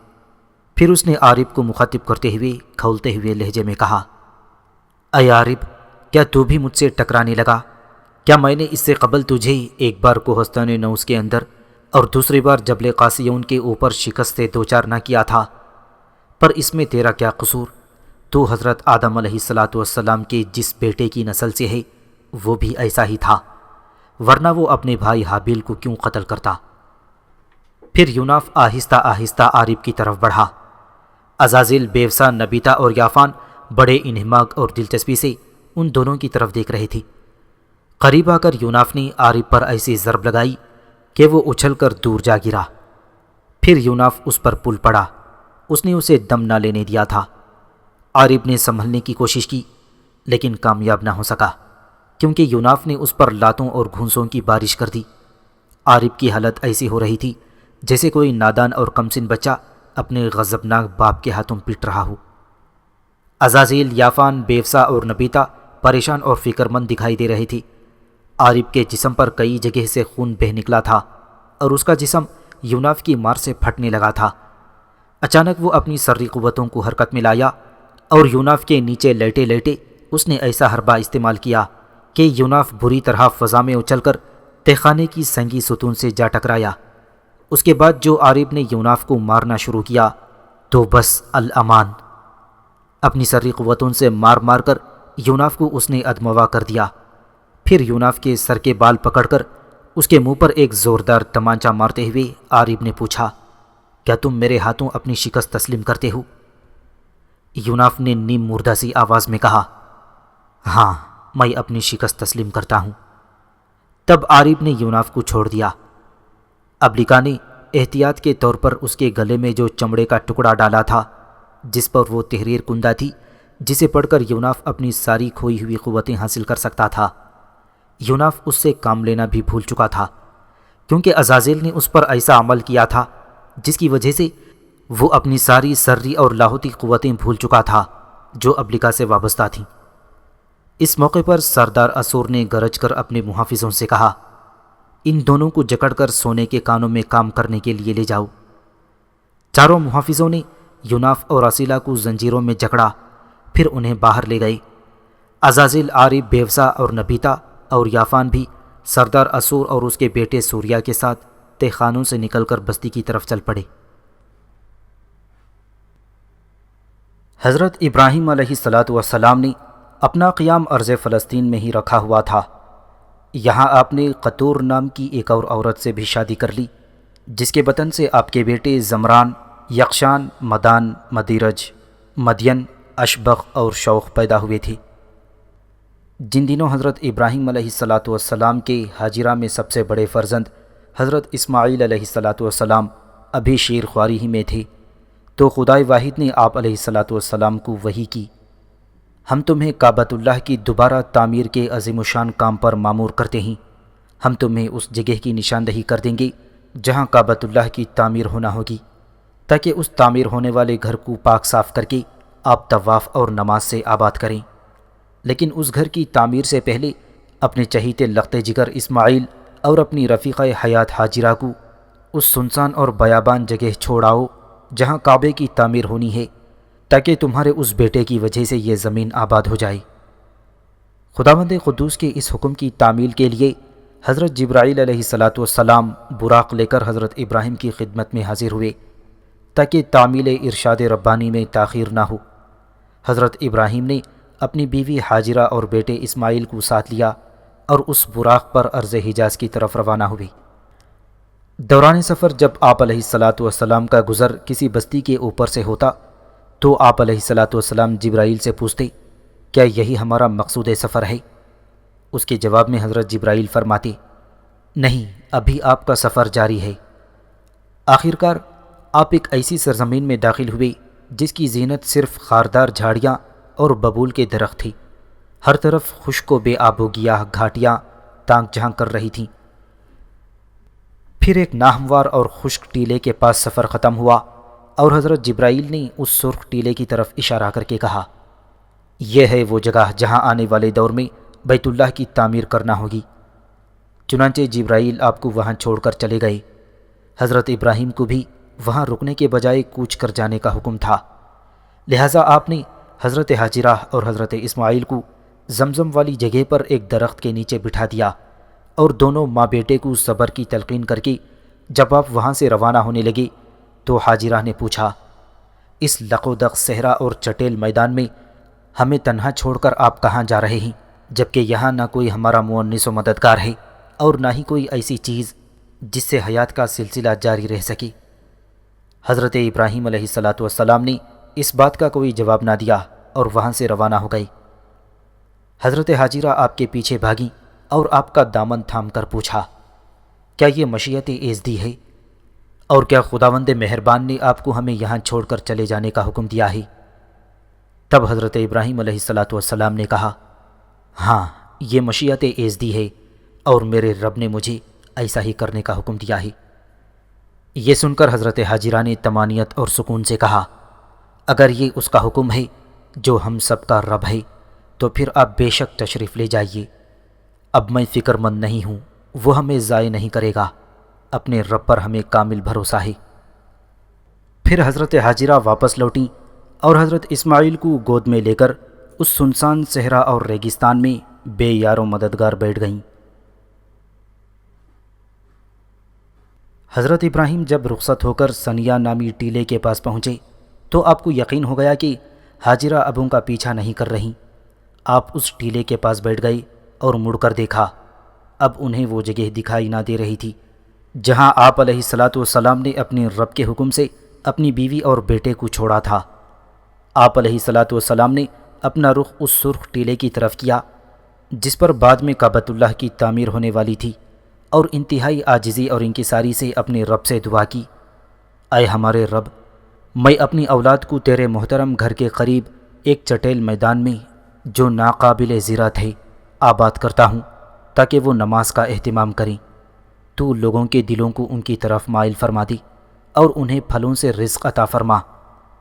پھر اس نے عارب کو مخاطب کرتے ہوئے کھولتے ہوئے لہجے میں کہا، اے عارب، کیا تو بھی مجھ سے ٹکرانے لگا؟ کیا میں نے اس سے قبل تجھے ایک بار کوہستان نوس کے اندر اور دوسری بار جبل قاسیون کے اوپر شکست سے دوچار نہ کیا تھا؟ پر اس میں تیرا کیا قصور؟ تو حضرت آدم علیہ السلام کے جس بیٹے کی نسل سے ہے وہ بھی ایسا ہی تھا، ورنہ وہ اپنے بھائی حابیل کو کیوں قتل کرتا؟ پھر یوناف آہستہ آہستہ عارب کی طرف بڑھا۔ عزازیل، بیوسا، نبیتا اور یافان بڑے انہماک اور دلچسپی سے ان دونوں کی طرف دیکھ رہے تھے۔ قریب آ کر یوناف نے عارب پر ایسی ضرب لگائی کہ وہ اچھل کر دور جا گرا۔ پھر یوناف اس پر پل پڑا، اس نے اسے دم نہ لینے دیا تھا۔ عارب نے سنبھلنے کی کوشش کی لیکن کامیاب نہ ہو سکا، کیونکہ یوناف نے اس پر لاتوں اور گھونسوں کی بارش کر دی۔ عارب کی حالت ایسی ہو رہی تھی جیسے کوئی نادان اور کمسن بچہ اپنے غضبناک باپ کے ہاتھوں پیٹ رہا ہو۔ عزازیل، یافان، بیوسا اور نبیتا پریشان اور فکر مند دکھائی دے رہے تھے۔ عارب کے جسم پر کئی جگہ سے خون بہہ نکلا تھا اور اس کا جسم یوناف کی مار سے پھٹنے لگا تھا۔ اچانک وہ اپنی سری قوتوں کو حرکت میں لایا اور یوناف کے نیچے لیٹے لیٹے اس نے ایسا حربہ استعمال کیا کہ یوناف بری طرح فضا میں اچھل کر تہخانے کی سنگی ستون سے جا ٹکرایا۔ اس کے بعد جو عارب نے یوناف کو مارنا شروع کیا تو بس الامان، اپنی سری قوتوں سے مار مار کر یوناف کو اس نے ادموا کر دیا۔ پھر یوناف کے سر کے بال پکڑ کر اس کے منہ پر ایک زوردار تمانچہ مارتے ہوئے عارب نے پوچھا، کیا تم میرے ہاتھوں اپنی شکست تسلیم کرتے ہو؟ یوناف نے نیم مردہ سی آواز میں کہا، ہاں، میں اپنی شکست تسلیم کرتا ہوں۔ تب عارب نے یوناف کو چھوڑ دیا۔ ابلیکا نے احتیاط کے طور پر اس کے گلے میں جو چمڑے کا ٹکڑا ڈالا تھا جس پر وہ تحریر کندہ تھی، جسے پڑھ کر یوناف اپنی ساری کھوئی ہوئی قوتیں حاصل کر سکتا تھا۔ یوناف اس سے کام لینا بھی بھول چکا تھا، کیونکہ عزازیل نے اس پر ایسا عمل کیا تھا جس کی وجہ سے وہ اپنی ساری سری اور لاہوتی قوتیں بھول چکا تھا جو ابلیکا سے وابستہ تھیں۔ اس موقع پر سردار اسور نے گرج کر اپنے محافظوں سے کہا، ان دونوں کو جکڑ کر سونے کے کانوں میں کام کرنے کے لیے لے جاؤ۔ چاروں محافظوں نے یوناف اور اسیلہ کو زنجیروں میں جکڑا، پھر انہیں باہر لے گئے۔ عزازیل، عارب، بیوسا اور نبیتا اور یافان بھی سردار اسور اور اس کے بیٹے سوریا کے ساتھ تہخانوں سے نکل کر بستی کی طرف چل پڑے۔ حضرت ابراہیم علیہ الصلاۃ والسلام نے اپنا قیام ارض فلسطین میں ہی رکھا ہوا تھا۔ یہاں آپ نے قطور نام کی ایک اور عورت سے بھی شادی کر لی، جس کے بطن سے آپ کے بیٹے زمران، یقشان، مدان، مدیرج، مدین، اشبغ اور شوق پیدا ہوئے تھے۔ جن دنوں حضرت ابراہیم علیہ الصلاۃ والسلام کے ہاجرہ میں سب سے بڑے فرزند حضرت اسماعیل علیہ الصلاۃ والسلام ابھی شیر خواری ہی میں تھے، تو خدائے واحد نے آپ علیہ الصلاۃ والسلام کو وحی کی، ہم تمہیں کعبۃ اللہ کی دوبارہ تعمیر کے عظیم الشان کام پر مامور کرتے ہیں۔ ہم تمہیں اس جگہ کی نشاندہی کر دیں گے جہاں کعبۃ اللہ کی تعمیر ہونا ہوگی، تاکہ اس تعمیر ہونے والے گھر کو پاک صاف کر کے آپ طواف اور نماز سے آباد کریں۔ لیکن اس گھر کی تعمیر سے پہلے اپنے چہیتے لخت جگر اسماعیل اور اپنی رفیقہ حیات ہاجرہ کو اس سنسان اور بیابان جگہ چھوڑ آؤ جہاں کعبے کی تعمیر ہونی ہے، تاکہ تمہارے اس بیٹے کی وجہ سے یہ زمین آباد ہو جائے۔ خداوند قدوس کے اس حکم کی تعمیل کے لیے حضرت جبرائیل علیہ الصلاۃ والسلام براق لے کر حضرت ابراہیم کی خدمت میں حاضر ہوئے، تاکہ تعمیل ارشاد ربانی میں تاخیر نہ ہو۔ حضرت ابراہیم نے اپنی بیوی ہاجرہ اور بیٹے اسماعیل کو ساتھ لیا اور اس براق پر ارض حجاز کی طرف روانہ ہوئے۔ دوران سفر جب آپ علیہ الصلاۃ والسلام کا گزر کسی بستی کے اوپر سے ہوتا تو آپ علیہ الصلاۃ والسلام جبرائیل سے پوچھتے، کیا یہی ہمارا مقصود سفر ہے؟ اس کے جواب میں حضرت جبرائیل فرماتے، نہیں، ابھی آپ کا سفر جاری ہے۔ آخرکار آپ ایک ایسی سرزمین میں داخل ہوئے جس کی زینت صرف خاردار جھاڑیاں اور ببول کے درخت تھی۔ ہر طرف خشک و بے آب و گیاہ گھاٹیاں تانک جھانک کر رہی تھیں۔ پھر ایک ناہموار اور خشک ٹیلے کے پاس سفر ختم ہوا اور حضرت جبرائیل نے اس سرخ ٹیلے کی طرف اشارہ کر کے کہا، یہ ہے وہ جگہ جہاں آنے والے دور میں بیت اللہ کی تعمیر کرنا ہوگی۔ چنانچہ جبرائیل آپ کو وہاں چھوڑ کر چلے گئے۔ حضرت ابراہیم کو بھی وہاں رکنے کے بجائے کوچ کر جانے کا حکم تھا، لہٰذا آپ نے حضرت ہاجرہ اور حضرت اسماعیل کو زمزم والی جگہ پر ایک درخت کے نیچے بٹھا دیا اور دونوں ماں بیٹے کو صبر کی تلقین کر کے جب آپ وہاں سے روانہ ہونے لگے تو ہاجرہ نے پوچھا، اس لقودق صحرا اور چٹیل میدان میں ہمیں تنہا چھوڑ کر آپ کہاں جا رہے ہیں، جبکہ یہاں نہ کوئی ہمارا مؤنس و مددگار ہے اور نہ ہی کوئی ایسی چیز جس سے حیات کا سلسلہ جاری رہ سکے؟ حضرت ابراہیم علیہ الصلاۃ والسلام نے اس بات کا کوئی جواب نہ دیا اور وہاں سے روانہ ہو گئے۔ حضرت ہاجرہ آپ کے پیچھے بھاگیں اور آپ کا دامن تھام کر پوچھا، کیا یہ مشیت ایزدی ہے؟ اور کیا خداوند مہربان نے آپ کو ہمیں یہاں چھوڑ کر چلے جانے کا حکم دیا ہے؟ تب حضرت ابراہیم علیہ الصلاۃ والسلام نے کہا، ہاں، یہ مشیت ایزدی ہے اور میرے رب نے مجھے ایسا ہی کرنے کا حکم دیا ہے۔ یہ سن کر حضرت ہاجرہ نے طمانینت اور سکون سے کہا، اگر یہ اس کا حکم ہے جو ہم سب کا رب ہے تو پھر آپ بے شک تشریف لے جائیے۔ اب میں فکر مند نہیں ہوں، وہ ہمیں ضائع نہیں کرے گا، اپنے رب پر ہمیں کامل بھروسہ ہے۔ پھر حضرت ہاجرہ واپس لوٹیں اور حضرت اسماعیل کو گود میں لے کر اس سنسان صحرا اور ریگستان میں بے یار و مددگار بیٹھ گئیں۔ حضرت ابراہیم جب رخصت ہو کر سنیا نامی ٹیلے کے پاس پہنچے تو آپ کو یقین ہو گیا کہ ہاجرہ اب ان کا پیچھا نہیں کر رہیں۔ آپ اس ٹیلے کے پاس بیٹھ گئے اور مڑ کر دیکھا، اب انہیں وہ جگہ دکھائی نہ دے رہی تھی جہاں آپ علیہ الصلاۃ والسلام نے اپنے رب کے حکم سے اپنی بیوی اور بیٹے کو چھوڑا تھا۔ آپ علیہ الصلاۃ والسلام نے اپنا رخ اس سرخ ٹیلے کی طرف کیا جس پر بعد میں کعبۃ اللہ کی تعمیر ہونے والی تھی، اور انتہائی عاجزی اور انکساری سے اپنے رب سے دعا کی، اے ہمارے رب، میں اپنی اولاد کو تیرے محترم گھر کے قریب ایک چٹیل میدان میں جو ناقابل زراعت ہے آباد کرتا ہوں تاکہ وہ نماز کا اہتمام کریں۔ تو لوگوں کے دلوں کو ان کی طرف مائل فرما دی اور انہیں پھلوں سے رزق عطا فرما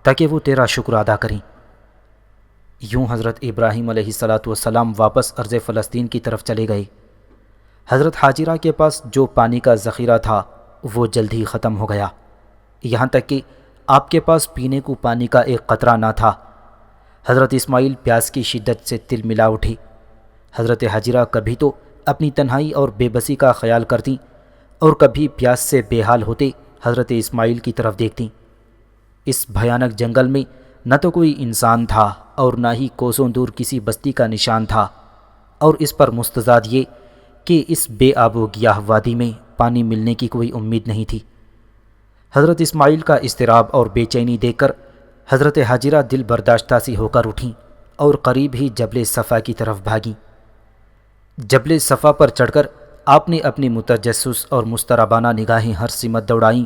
تاکہ وہ تیرا شکر ادا کریں۔ یوں حضرت ابراہیم علیہ الصلاۃ والسلام واپس ارض فلسطین کی طرف چلے گئے۔ حضرت ہاجرہ کے پاس جو پانی کا ذخیرہ تھا وہ جلد ہی ختم ہو گیا، یہاں تک کہ آپ کے پاس پینے کو پانی کا ایک قطرہ نہ تھا۔ حضرت اسماعیل پیاس کی شدت سے تل ملا اٹھے۔ حضرت ہاجرہ کبھی تو اپنی تنہائی اور بے بسی کا خیال کرتیں اور کبھی پیاس سے بے حال ہوتے حضرت اسماعیل کی طرف دیکھتیں۔ اس بھیانک جنگل میں نہ تو کوئی انسان تھا اور نہ ہی کوسوں دور کسی بستی کا نشان تھا، اور اس پر مستزاد یہ کہ اس بے آب و گیاہ وادی میں پانی ملنے کی کوئی امید نہیں تھی۔ حضرت اسماعیل کا اضطراب اور بے چینی دیکھ کر حضرت حاجرہ دل برداشتہ سی ہو کر اٹھیں اور قریب ہی جبل صفا کی طرف بھاگیں۔ جبل صفا پر چڑھ کر آپ نے اپنی متجسس اور مضطربانہ نگاہیں ہر سمت دوڑائیں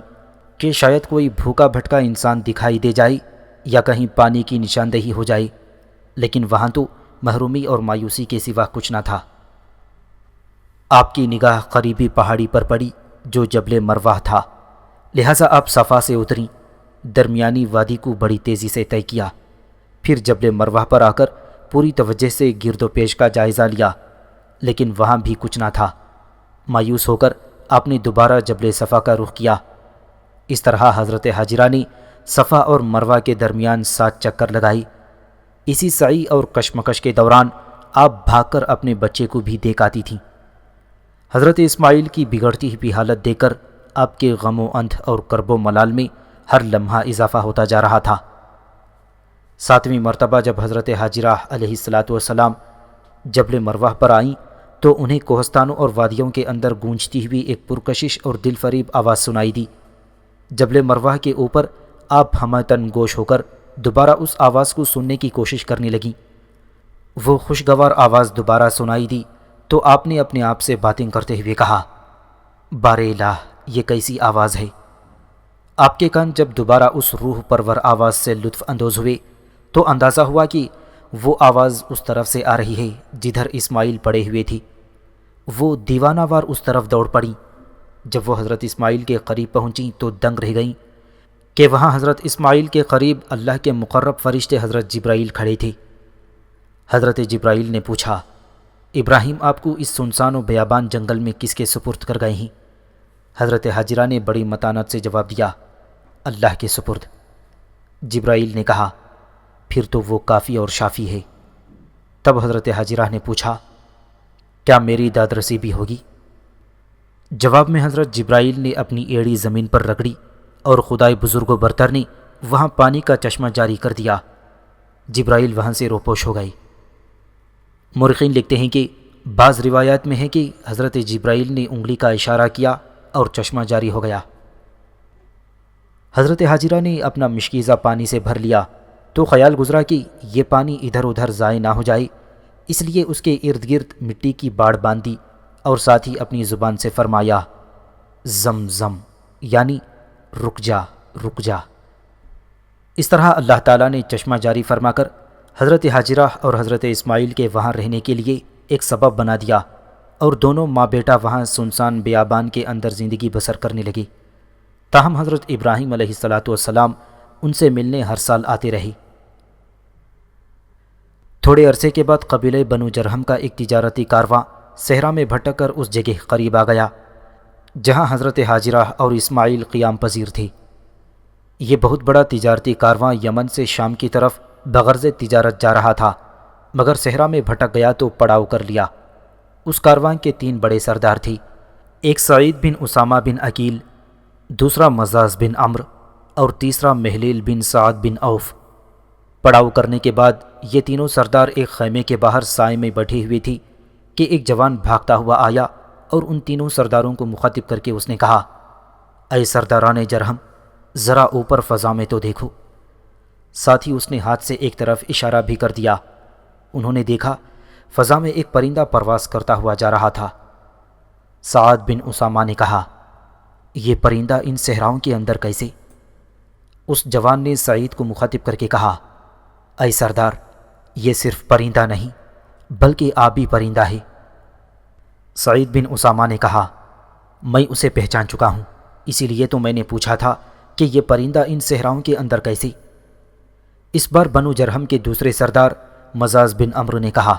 کہ شاید کوئی بھوکا بھٹکا انسان دکھائی دے جائے یا کہیں پانی کی نشاندہی ہو جائے، لیکن وہاں تو محرومی اور مایوسی کے سوا کچھ نہ تھا۔ آپ کی نگاہ قریبی پہاڑی پر پڑی جو جبل مروہ تھا، لہٰذا آپ صفا سے اتریں، درمیانی وادی کو بڑی تیزی سے طے کیا، پھر جبل مروہ پر آ کر پوری توجہ سے گرد و پیش کا جائزہ لیا، لیکن وہاں بھی کچھ نہ تھا۔ مایوس ہو کر آپ نے دوبارہ جبل صفا کا رخ کیا۔ اس طرح حضرت حاجرہ نے صفا اور مروہ کے درمیان 7 چکر لگائی۔ اسی سعی اور کشمکش کے دوران آپ بھاگ کر اپنے بچے کو بھی دیکھ آتی تھیں۔ حضرت اسماعیل کی بگڑتی ہوئی حالت دیکھ کر آپ کے غم و اندھ اور کرب و ملال میں ہر لمحہ اضافہ ہوتا جا رہا تھا۔ 7ویں مرتبہ جب حضرت حاجرہ علیہ الصلاۃ والسلام جبل مروہ پر آئیں تو انہیں کوہستانوں اور وادیوں کے اندر گونجتی ہوئی ایک پرکشش اور دل فریب آواز سنائی دی۔ جبل مروہ کے اوپر آپ ہمتن گوش ہو کر دوبارہ اس آواز کو سننے کی کوشش کرنے لگیں۔ وہ خوشگوار آواز دوبارہ سنائی دی تو آپ نے اپنے آپ سے باتیں کرتے ہوئے کہا، بار الہ، یہ کیسی آواز ہے؟ آپ کے کان جب دوبارہ اس روح پرور آواز سے لطف اندوز ہوئے تو اندازہ ہوا کہ وہ آواز اس طرف سے آ رہی ہے جدھر اسماعیل پڑے ہوئے تھی۔ وہ دیوانہ وار اس طرف دوڑ پڑیں۔ جب وہ حضرت اسماعیل کے قریب پہنچیں تو دنگ رہ گئیں کہ وہاں حضرت اسماعیل کے قریب اللہ کے مقرب فرشتے حضرت جبرائیل کھڑے تھے۔ حضرت جبرائیل نے پوچھا، ابراہیم آپ کو اس سنسان و بیابان جنگل میں کس کے سپرد کر گئے ہیں؟ حضرت حاجرہ نے بڑی متانت سے جواب دیا، اللہ کے سپرد۔ جبرائیل نے کہا، پھر تو وہ کافی اور شافی ہے۔ تب حضرت حاجرہ نے پوچھا، کیا میری دادرسی بھی ہوگی؟ جواب میں حضرت جبرائیل نے اپنی ایڑی زمین پر رگڑی اور خدائے بزرگ و برتر نے وہاں پانی کا چشمہ جاری کر دیا۔ جبرائیل وہاں سے روپوش ہو گئے۔ مورخین لکھتے ہیں کہ بعض روایات میں ہے کہ حضرت جبرائیل نے انگلی کا اشارہ کیا اور چشمہ جاری ہو گیا۔ حضرت حاجرہ نے اپنا مشکیزہ پانی سے بھر لیا تو خیال گزرا کہ یہ پانی ادھر ادھر ضائع نہ ہو جائے، اس لیے اس کے ارد گرد مٹی کی باڑ باندھی اور ساتھ ہی اپنی زبان سے فرمایا، زم زم، یعنی رک جا رک جا۔ اس طرح اللہ تعالیٰ نے چشمہ جاری فرما کر حضرت حاجرہ اور حضرت اسماعیل کے وہاں رہنے کے لیے ایک سبب بنا دیا، اور دونوں ماں بیٹا وہاں سنسان بیابان کے اندر زندگی بسر کرنے لگے۔ تاہم حضرت ابراہیم علیہ الصلاۃ والسلام ان سے ملنے ہر سال آتے رہے۔ تھوڑے عرصے کے بعد قبیلہ بنو جرہم کا ایک تجارتی کارواں صحرا میں بھٹک کر اس جگہ قریب آ گیا جہاں حضرت حاجرہ اور اسماعیل قیام پذیر تھے۔ یہ بہت بڑا تجارتی کارواں یمن سے شام کی طرف بغرض تجارت جا رہا تھا، مگر صحرا میں بھٹک گیا تو پڑاؤ کر لیا۔ اس کارواں کے 3 بڑے سردار تھے، ایک سعید بن اسامہ بن عقیل، دوسرا مزاز بن عمرو اور تیسرا محلیل بن سعد بن عوف۔ پڑاؤ کرنے کے بعد یہ تینوں سردار ایک خیمے کے باہر سائے میں بیٹھے ہوئے تھے کہ ایک جوان بھاگتا ہوا آیا اور ان تینوں سرداروں کو مخاطب کر کے اس نے کہا، اے سرداران جرہم، ذرا اوپر فضا میں تو دیکھو۔ ساتھ ہی اس نے ہاتھ سے ایک طرف اشارہ بھی کر دیا۔ انہوں نے دیکھا فضا میں ایک پرندہ پرواز کرتا ہوا جا رہا تھا۔ سعد بن اسامہ نے کہا، یہ پرندہ ان صحراؤں کے اندر کیسے؟ اس جوان نے سعید کو مخاطب کر کے کہا، اے سردار، یہ صرف پرندہ نہیں بلکہ آبی پرندہ ہے۔ سعید بن اسامہ نے کہا، میں اسے پہچان چکا ہوں، اسی لیے تو میں نے پوچھا تھا کہ یہ پرندہ ان صحراؤں کے اندر کیسے؟ اس بار بنو جرہم کے دوسرے سردار مزاز بن عمرو نے کہا،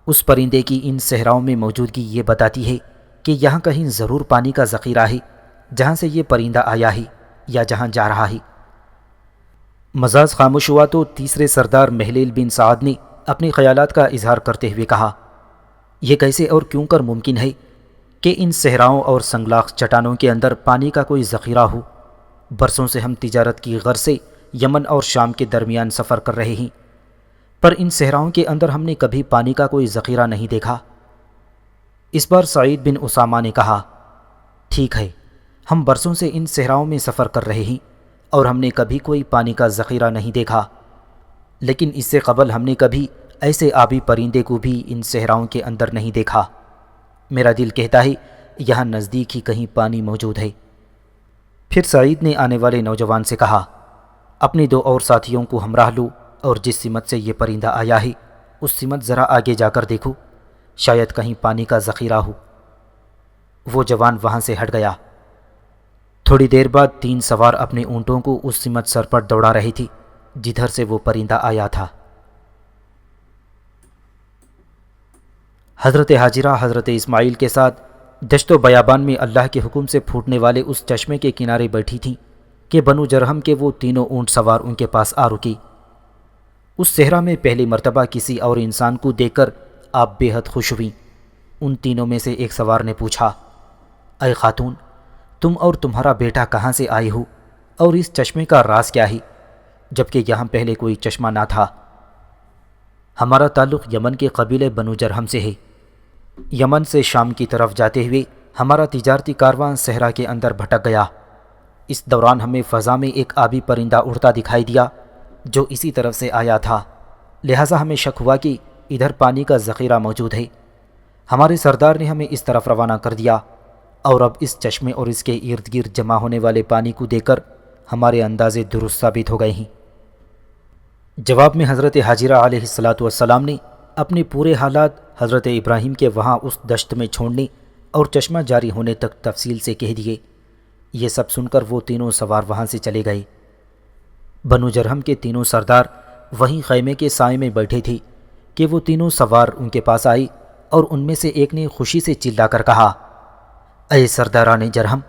اس پرندے کی ان صحراؤں میں موجودگی یہ بتاتی ہے کہ یہاں کہیں ضرور پانی کا ذخیرہ ہے جہاں سے یہ پرندہ آیا ہے یا جہاں جا رہا ہے۔ مزاز خاموش ہوا تو تیسرے سردار محلیل بن سعد نے اپنے خیالات کا اظہار کرتے ہوئے کہا، یہ کیسے اور کیوں کر ممکن ہے کہ ان صحراؤں اور سنگلاخ چٹانوں کے اندر پانی کا کوئی ذخیرہ ہو؟ برسوں سے ہم تجارت کی غرض سے یمن اور شام کے درمیان سفر کر رہے ہیں، پر ان صحراؤں کے اندر ہم نے کبھی پانی کا کوئی ذخیرہ نہیں دیکھا۔ اس بار سعید بن اسامہ نے کہا، ٹھیک ہے، ہم برسوں سے ان صحراؤں میں سفر کر رہے ہیں اور ہم نے کبھی کوئی پانی کا ذخیرہ نہیں دیکھا، لیکن اس سے قبل ہم نے کبھی ایسے آبی پرندے کو بھی ان صحراؤں کے اندر نہیں دیکھا۔ میرا دل کہتا ہے یہاں نزدیک ہی کہیں پانی موجود ہے۔ پھر سعید نے آنے والے نوجوان سے کہا، اپنے 2 اور ساتھیوں کو ہمراہ لو اور جس سمت سے یہ پرندہ آیا ہے اس سمت ذرا آگے جا کر دیکھو، شاید کہیں پانی کا ذخیرہ ہو۔ وہ جوان وہاں سے ہٹ گیا۔ تھوڑی دیر بعد 3 سوار اپنے اونٹوں کو اس سمت سرپٹ دوڑا رہی تھی جدھر سے وہ پرندہ آیا تھا۔ حضرت ہاجرہ حضرت اسماعیل کے ساتھ دشت و بیابان میں اللہ کے حکم سے پھوٹنے والے اس چشمے کے کنارے بیٹھی تھیں کہ بنو جرہم کے وہ تینوں اونٹ سوار ان کے پاس آ رکی۔ اس صحرا میں پہلی مرتبہ کسی اور انسان کو دیکھ کر آپ بے حد خوش ہوئیں۔ ان تینوں میں سے ایک سوار نے پوچھا، اے خاتون، تم اور تمہارا بیٹا کہاں سے آئے ہو اور اس چشمے کا راز کیا ہے جبکہ یہاں پہلے کوئی چشمہ نہ تھا؟ ہمارا تعلق یمن کے قبیلے بنو جرہم سے ہے۔ یمن سے شام کی طرف جاتے ہوئے ہمارا تجارتی کارواں صحرا کے اندر بھٹک گیا۔ اس دوران ہمیں فضا میں ایک آبی پرندہ اڑتا دکھائی دیا جو اسی طرف سے آیا تھا، لہٰذا ہمیں شک ہوا کہ ادھر پانی کا ذخیرہ موجود ہے۔ ہمارے سردار نے ہمیں اس طرف روانہ کر دیا اور اب اس چشمے اور اس کے ارد گرد جمع ہونے والے پانی کو دیکھ کر ہمارے اندازے درست ثابت ہو گئے ہیں۔ جواب میں حضرت ہاجرہ علیہ السلام نے اپنے پورے حالات حضرت ابراہیم کے وہاں اس دشت میں چھوڑنے اور چشمہ جاری ہونے تک تفصیل سے کہہ دیے۔ یہ سب سن کر وہ تینوں سوار وہاں سے چلے گئے۔ بنو جرہم کے تینوں سردار وہیں خیمے کے سائے میں بیٹھے تھے کہ وہ تینوں سوار ان کے پاس آئے اور ان میں سے ایک نے خوشی سے چلا کر کہا، اے سرداران جرہم،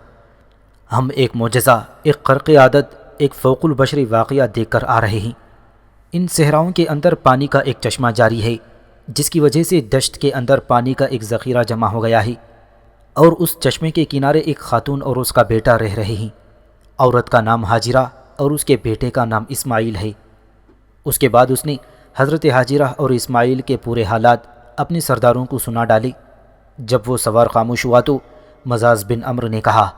ہم ایک معجزہ، ایک خرق عادت، ایک فوق البشری واقعہ دیکھ کر آ رہے ہیں۔ ان صحراؤں کے اندر پانی کا ایک چشمہ جاری ہے جس کی وجہ سے دشت کے اندر پانی کا ایک ذخیرہ جمع ہو گیا ہے، اور اس چشمے کے کنارے ایک خاتون اور اس کا بیٹا رہ رہے ہیں۔ عورت کا نام ہاجرہ اور اس کے بیٹے کا نام اسماعیل ہے۔ اس کے بعد اس نے حضرت ہاجرہ اور اسماعیل کے پورے حالات اپنے سرداروں کو سنا ڈالے۔ جب وہ سوار خاموش ہوا تو مزاز بن عمرو نے کہا،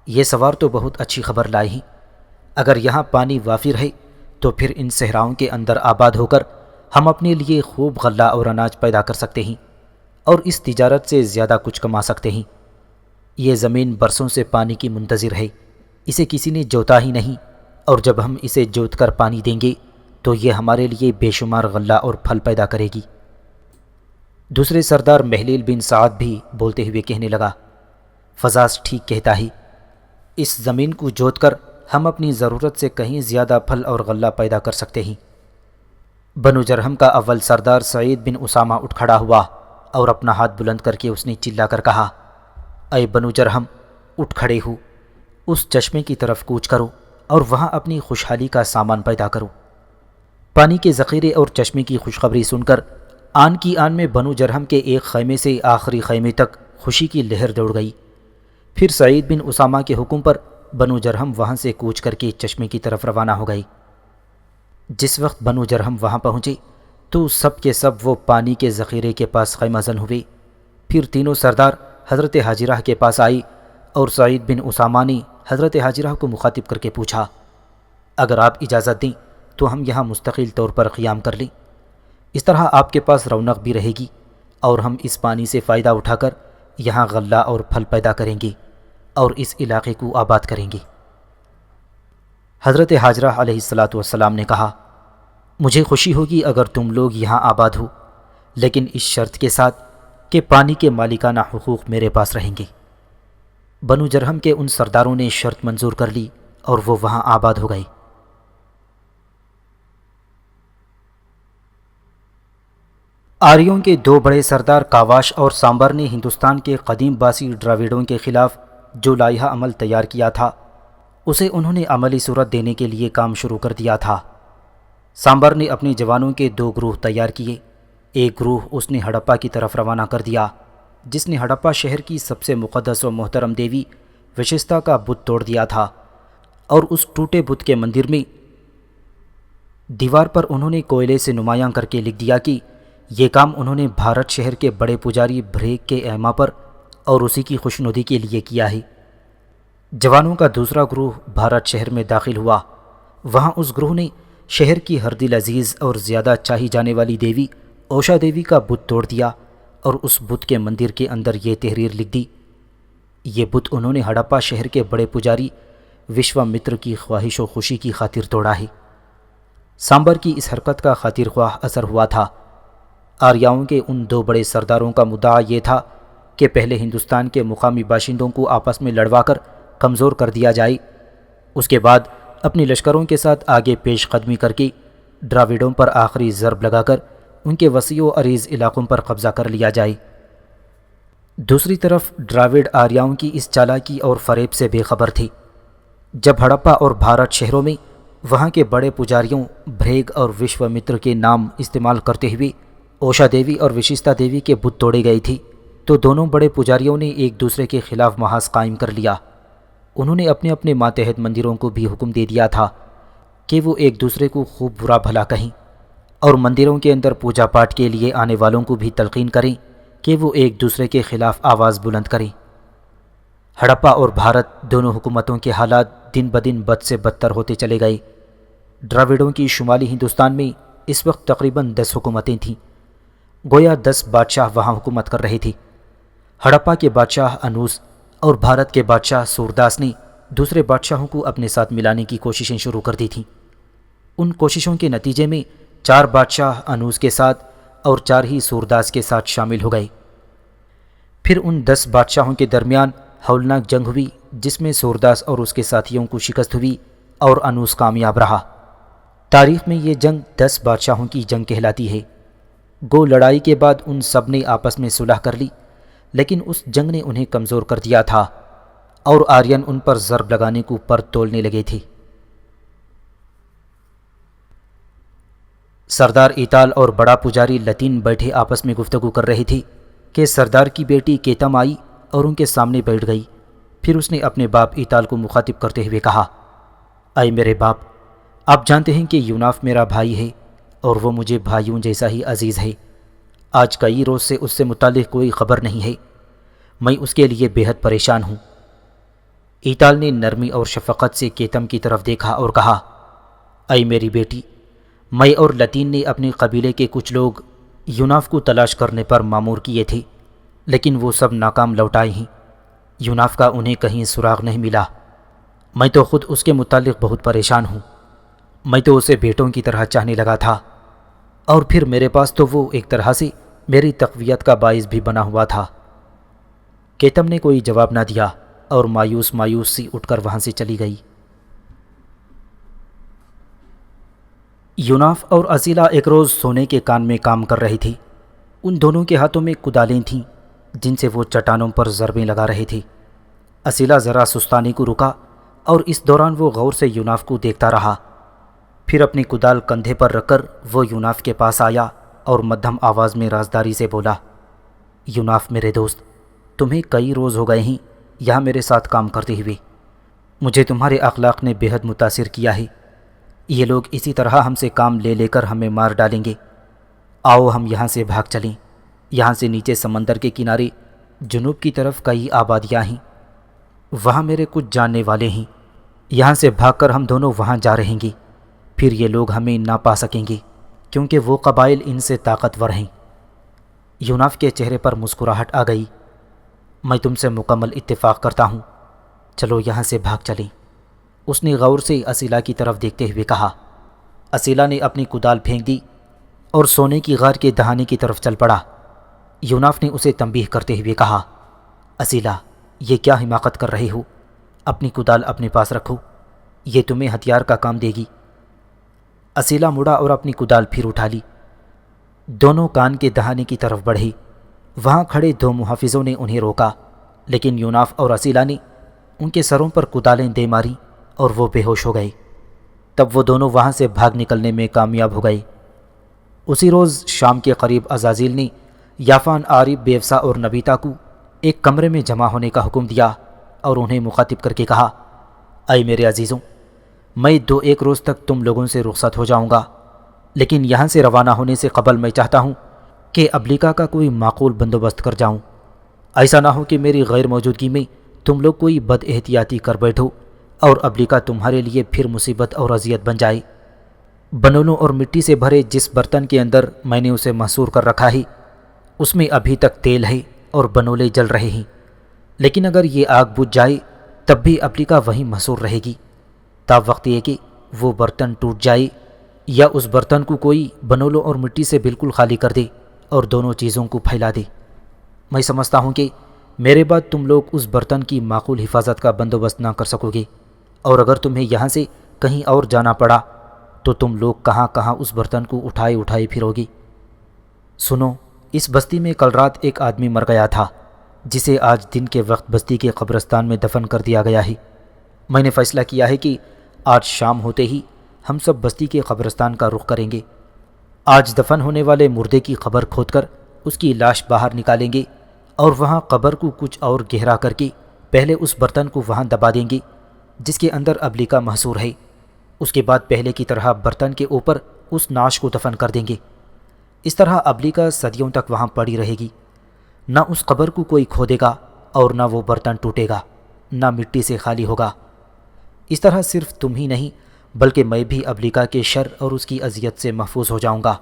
یہ سوار تو بہت اچھی خبر لائے ہیں۔ اگر یہاں پانی وافر ہے تو پھر ان صحراؤں کے اندر آباد ہو کر ہم اپنے لیے خوب غلہ اور اناج پیدا کر سکتے ہیں اور اس تجارت سے زیادہ کچھ کما سکتے ہیں۔ یہ زمین برسوں سے پانی کی منتظر ہے، اسے کسی نے جوتا ہی نہیں، اور جب ہم اسے جوت کر پانی دیں گے تو یہ ہمارے لیے بے شمار غلہ اور پھل پیدا کرے گی۔ دوسرے سردار محلیل بن سعد بھی بولتے ہوئے کہنے لگا، فضاز ٹھیک کہتا ہے، اس زمین کو جوت کر ہم اپنی ضرورت سے کہیں زیادہ پھل اور غلہ پیدا کر سکتے ہیں۔ بنو جرہم کا اول سردار سعید بن اسامہ اٹھ کھڑا ہوا اور اپنا ہاتھ بلند کر کے اس نے چلا کر کہا، اے بنو جرہم، اٹھ کھڑے ہو، اس چشمے کی طرف کوچ کرو اور وہاں اپنی خوشحالی کا سامان پیدا کرو۔ پانی کے ذخیرے اور چشمے کی خوشخبری سن کر آن کی آن میں بنو جرہم کے ایک خیمے سے آخری خیمے تک خوشی کی لہر دوڑ گئی۔ پھر سعید بن اسامہ کے حکم پر بنو جرہم وہاں سے کوچ کر کے چشمے کی طرف روانہ ہو گئی۔ جس وقت بنو جرہم وہاں پہنچے تو سب کے سب وہ پانی کے ذخیرے کے پاس خیمہ زن ہوئے۔ پھر تینوں سردار حضرت ہاجرہ کے پاس آئی اور سعید بن اسامہ نے حضرت ہاجرہ کو مخاطب کر کے پوچھا، اگر آپ اجازت دیں تو ہم یہاں مستقل طور پر قیام کر لیں، اس طرح آپ کے پاس رونق بھی رہے گی اور ہم اس پانی سے فائدہ اٹھا کر یہاں غلہ اور پھل پیدا کریں گے اور اس علاقے کو آباد کریں گے۔ حضرت ہاجرہ علیہ السلام نے کہا، مجھے خوشی ہوگی اگر تم لوگ یہاں آباد ہو، لیکن اس شرط کے ساتھ کہ پانی کے مالکانہ حقوق میرے پاس رہیں گے۔ بنو جرہم کے ان سرداروں نے شرط منظور کر لی اور وہ وہاں آباد ہو گئے۔ آریوں کے 2 بڑے سردار کاواش اور سامبر نے ہندوستان کے قدیم باسی ڈراویڈوں کے خلاف جو لائحہ عمل تیار کیا تھا اسے انہوں نے عملی صورت دینے کے لیے کام شروع کر دیا تھا۔ سامبر نے اپنے جوانوں کے 2 گروہ تیار کیے۔ ایک گروہ اس نے ہڑپا کی طرف روانہ کر دیا، جس نے ہڑپا شہر کی سب سے مقدس و محترم دیوی وشستھا کا بت توڑ دیا تھا، اور اس ٹوٹے بت کے مندر میں دیوار پر انہوں نے کوئلے سے نمایاں کر کے لکھ دیا کہ یہ کام انہوں نے بھارت شہر کے بڑے پجاری بھریگ کے اعمہ پر اور اسی کی خوشنودی کے لیے کیا ہے۔ جوانوں کا دوسرا گروہ بھارت شہر میں داخل ہوا۔ وہاں اس گروہ نے شہر کی ہر دل عزیز اور زیادہ چاہی جانے والی دیوی اوشا دیوی کا بت توڑ دیا اور اس بت کے مندر کے اندر یہ تحریر لکھ دی، یہ بت انہوں نے ہڑپا شہر کے بڑے پجاری وشوامتر کی خواہش و خوشی کی خاطر توڑا ہے۔ سامبر کی اس حرکت کا خاطر خواہ اثر ہوا تھا۔ آریاؤں کے ان دو بڑے سرداروں کا مدعا یہ تھا کہ پہلے ہندوستان کے مقامی باشندوں کو آپس میں لڑوا کر کمزور کر دیا جائے، اس کے بعد اپنی لشکروں کے ساتھ آگے پیش قدمی کر کے ڈراویڈوں پر آخری ضرب لگا کر ان کے وسیع و عریض علاقوں پر قبضہ کر لیا جائے۔ دوسری طرف ڈراویڈ آریاؤں کی اس چالاکی اور فریب سے بے خبر تھے۔ جب ہڑپا اور بھارت شہروں میں وہاں کے بڑے پجاریوں بھریگ اور وشوامتر کے نام استعمال کرتے ہوئے اوشا دیوی اور وششتا دیوی کے بت توڑے گئے تھے، تو دونوں بڑے پجاریوں نے ایک دوسرے کے خلاف محاذ قائم کر لیا۔ انہوں نے اپنے اپنے ماتحت مندروں کو بھی حکم دے دیا تھا کہ وہ ایک دوسرے کو خوب برا بھلا کہیں، اور مندروں کے اندر پوجا پاٹ کے لیے آنے والوں کو بھی تلقین کریں کہ وہ ایک دوسرے کے خلاف آواز بلند کریں۔ ہڑپا اور بھارت دونوں حکومتوں کے حالات دن بدن بد سے بدتر ہوتے چلے گئے۔ ڈراویڈوں کی شمالی ہندوستان میں اس وقت تقریباً 10 حکومتیں تھیں، گویا 10 بادشاہ وہاں حکومت کر رہے تھے۔ ہڑپا کے بادشاہ انوس اور بھارت کے بادشاہ سورداس نے دوسرے بادشاہوں کو اپنے ساتھ ملانے کی کوششیں شروع کر دی تھیں۔ ان کوششوں کے نتیجے میں 4 بادشاہ انوس کے ساتھ اور 4 ہی سورداس کے ساتھ شامل ہو گئے۔ پھر ان 10 بادشاہوں کے درمیان ہولناک جنگ ہوئی، جس میں سورداس اور اس کے ساتھیوں کو شکست ہوئی اور انوس کامیاب رہا۔ تاریخ میں یہ جنگ 10 بادشاہوں کی جنگ کہلاتی ہے۔ گو لڑائی کے بعد ان سب نے آپس میں صلح کر لی، لیکن اس جنگ نے انہیں کمزور کر دیا تھا اور آرین ان پر ضرب لگانے کو پر تولنے لگے تھے۔ سردار ایتال اور بڑا پجاری لتین بیٹھے آپس میں گفتگو کر رہے تھے کہ سردار کی بیٹی کیتم آئی اور ان کے سامنے بیٹھ گئی۔ پھر اس نے اپنے باپ ایتال کو مخاطب کرتے ہوئے کہا، اے میرے باپ، آپ جانتے ہیں کہ یوناف میرا بھائی ہے اور وہ مجھے بھائیوں جیسا ہی عزیز ہے۔ آج کئی روز سے اس سے متعلق کوئی خبر نہیں ہے، میں اس کے لیے بے حد پریشان ہوں۔ ایتال نے نرمی اور شفقت سے کیتم کی طرف دیکھا اور کہا، اے میری بیٹی، میں اور لتین نے اپنے قبیلے کے کچھ لوگ یوناف کو تلاش کرنے پر مامور کیے تھے، لیکن وہ سب ناکام لوٹ آئے ہیں۔ یوناف کا انہیں کہیں سراغ نہیں ملا۔ میں تو خود اس کے متعلق بہت پریشان ہوں۔ میں تو اسے بیٹوں کی طرح چاہنے لگا تھا، اور پھر میرے پاس تو وہ ایک طرح سے میری تقویت کا باعث بھی بنا ہوا تھا۔ کیتم نے کوئی جواب نہ دیا اور مایوس سی اٹھ کر وہاں سے چلی گئی۔ یوناف اور اسیلا ایک روز سونے کے کان میں کام کر رہے تھے۔ ان دونوں کے ہاتھوں میں کدالیں تھیں جن سے وہ چٹانوں پر ضربیں لگا رہے تھے۔ اسیلا ذرا سستانی کو رکا اور اس دوران وہ غور سے یوناف کو دیکھتا رہا۔ پھر اپنی کدال کندھے پر رکھ کر وہ یوناف کے پاس آیا اور مدھم آواز میں رازداری سے بولا، یوناف میرے دوست، تمہیں کئی روز ہو گئے ہیں یہاں میرے ساتھ کام کرتے ہوئے۔ مجھے تمہارے اخلاق نے بے حد متاثر کیا ہے۔ یہ لوگ اسی طرح ہم سے کام لے لے کر ہمیں مار ڈالیں گے۔ آؤ ہم یہاں سے بھاگ چلیں۔ یہاں سے نیچے سمندر کے کنارے جنوب کی طرف کئی آبادیاں ہیں، وہاں میرے کچھ جاننے والے ہیں۔ یہاں سے بھاگ کر ہم دونوں وہاں جا رہیں گے، پھر یہ لوگ ہمیں نہ پا سکیں گے کیونکہ وہ قبائل ان سے طاقتور ہیں۔ یوناف کے چہرے پر مسکراہٹ آ گئی۔ میں تم سے مکمل اتفاق کرتا ہوں، چلو یہاں سے بھاگ چلیں۔ اس نے غور سے اسیلا کی طرف دیکھتے ہوئے کہا۔ اسیلا نے اپنی کدال پھینک دی اور سونے کی غار کے دہانے کی طرف چل پڑا۔ یوناف نے اسے تنبیہ کرتے ہوئے کہا، اسیلا، یہ کیا حماقت کر رہے ہو؟ اپنی کدال اپنے پاس رکھو، یہ تمہیں ہتھیار کا کام دے گی۔ اسیلا مڑا اور اپنی کدال پھر اٹھا لی۔ دونوں کان کے دہانے کی طرف بڑھے۔ وہاں کھڑے 2 محافظوں نے انہیں روکا، لیکن یوناف اور اسیلا نے ان کے سروں پر کدالیں دے ماری اور وہ بے ہوش ہو گئے۔ تب وہ دونوں وہاں سے بھاگ نکلنے میں کامیاب ہو گئے۔ اسی روز شام کے قریب عزازیل نے یافان، عارب، بیوسا اور نبیتا کو ایک کمرے میں جمع ہونے کا حکم دیا اور انہیں مخاطب کر کے کہا، اے میرے عزیزوں، میں 2-1 روز تک تم لوگوں سے رخصت ہو جاؤں گا لیکن یہاں سے روانہ ہونے سے قبل میں چاہتا ہوں کہ ابلیکا کا کوئی معقول بندوبست کر جاؤں، ایسا نہ ہو کہ میری غیر موجودگی میں تم لوگ کوئی بد احتیاطی کر بیٹھو اور ابلیکا تمہارے لیے پھر مصیبت اور اذیت بن جائے۔ بنولوں اور مٹی سے بھرے جس برتن کے اندر میں نے اسے محصور کر رکھا ہے اس میں ابھی تک تیل ہے اور بنولے جل رہے ہیں، لیکن اگر یہ آگ بجھ جائے تب بھی ابلیکا وہیں محصور رہے گی، تا وقت یہ کہ وہ برتن ٹوٹ جائے یا اس برتن کو کوئی بنولوں اور مٹی سے بالکل خالی کر دے اور دونوں چیزوں کو پھیلا دے۔ میں سمجھتا ہوں کہ میرے بعد تم لوگ اس برتن کی معقول حفاظت کا بندوبست نہ کر سکو گے، اور اگر تمہیں یہاں سے کہیں اور جانا پڑا تو تم لوگ کہاں کہاں اس برتن کو اٹھائے اٹھائے پھرو گی۔ سنو، اس بستی میں کل رات ایک آدمی مر گیا تھا جسے آج دن کے وقت بستی کے قبرستان میں دفن کر دیا گیا ہے۔ میں نے فیصلہ کیا ہے کہ آج شام ہوتے ہی ہم سب بستی کے قبرستان کا رخ کریں گے۔ آج دفن ہونے والے مردے کی قبر کھود کر اس کی لاش باہر نکالیں گے اور وہاں قبر کو کچھ اور گہرا کر کے پہلے اس برتن کو وہاں دبا دیں گے جس کے اندر ابلیکا محصور ہے۔ اس کے بعد پہلے کی طرح برتن کے اوپر اس ناش کو دفن کر دیں گے۔ اس طرح ابلیکا صدیوں تک وہاں پڑی رہے گی، نہ اس قبر کو کوئی کھودے گا اور نہ وہ برتن ٹوٹے گا، نہ مٹی سے خالی ہوگا۔ اس طرح صرف تم ہی نہیں بلکہ میں بھی ابلیکا کے شر اور اس کی اذیت سے محفوظ ہو جاؤں گا۔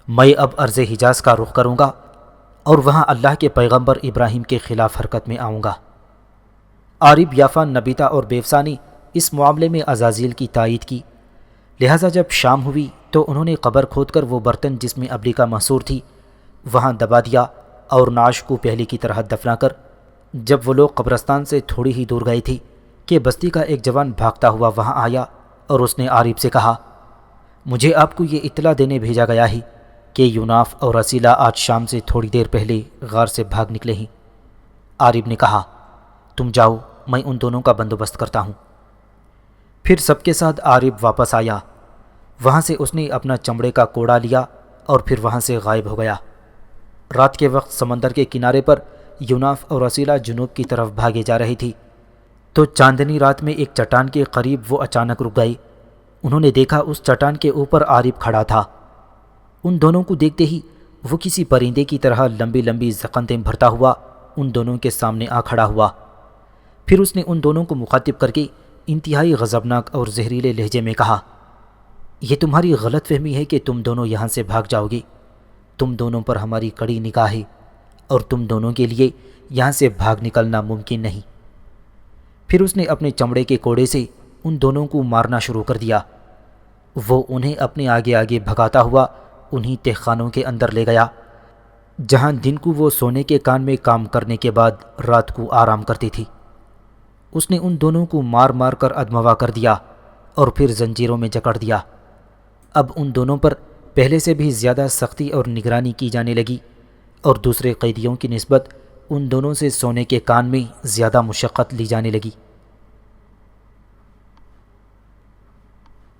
میں اب ارض حجاز کا رخ کروں گا اور وہاں اللہ کے پیغمبر ابراہیم کے خلاف حرکت میں آؤں گا۔ عارب، یافا، نبیتا اور بیوسا نے اس معاملے میں عزازیل کی تائید کی، لہٰذا جب شام ہوئی تو انہوں نے قبر کھود کر وہ برتن جس میں ابلیکا محصور تھی وہاں دبا دیا اور ناش کو پہلے کی طرح دفنا کر جب وہ لوگ قبرستان سے تھوڑی ہی دور گئے تھے کہ بستی کا ایک جوان بھاگتا ہوا وہاں آیا اور اس نے عارب سے کہا، مجھے آپ کو یہ اطلاع دینے بھیجا گیا ہے کہ یوناف اور رسیلا آج شام سے تھوڑی دیر پہلے غار سے بھاگ نکلے ہیں۔ عارب نے کہا، تم جاؤ، میں ان دونوں کا بندوبست کرتا ہوں۔ پھر سب کے ساتھ عارب واپس آیا، وہاں سے اس نے اپنا چمڑے کا کوڑا لیا اور پھر وہاں سے غائب ہو گیا۔ رات کے وقت سمندر کے کنارے پر یوناف اور رسیلا جنوب کی طرف بھاگے جا رہی تھی تو چاندنی رات میں ایک چٹان کے قریب وہ اچانک رک گئی۔ انہوں نے دیکھا اس چٹان کے اوپر عارب کھڑا تھا۔ ان دونوں کو دیکھتے ہی وہ کسی پرندے کی طرح لمبی لمبی زقنتیں بھرتا ہوا ان دونوں کے سامنے آ کھڑا ہوا۔ پھر اس نے ان دونوں کو مخاطب کر کے انتہائی غضبناک اور زہریلے لہجے میں کہا، یہ تمہاری غلط فہمی ہے کہ تم دونوں یہاں سے بھاگ جاؤ گے۔ تم دونوں پر ہماری کڑی نگاہ ہے اور تم دونوں کے لیے یہاں سے بھاگ نکلنا ممکن نہیں۔ پھر اس نے اپنے چمڑے کے کوڑے سے ان دونوں کو مارنا شروع کر دیا۔ وہ انہیں اپنے آگے آگے بھگاتا ہوا انہی تہخانوں کے اندر لے گیا جہاں دن کو وہ سونے کے کان میں کام کرنے کے بعد رات کو آرام کرتی تھی۔ اس نے ان دونوں کو مار مار کر ادموا کر دیا اور پھر زنجیروں میں جکڑ دیا۔ اب ان دونوں پر پہلے سے بھی زیادہ سختی اور نگرانی کی جانے لگی اور دوسرے قیدیوں کی نسبت ان دونوں سے سونے کے کان میں زیادہ مشقت لی جانے لگی۔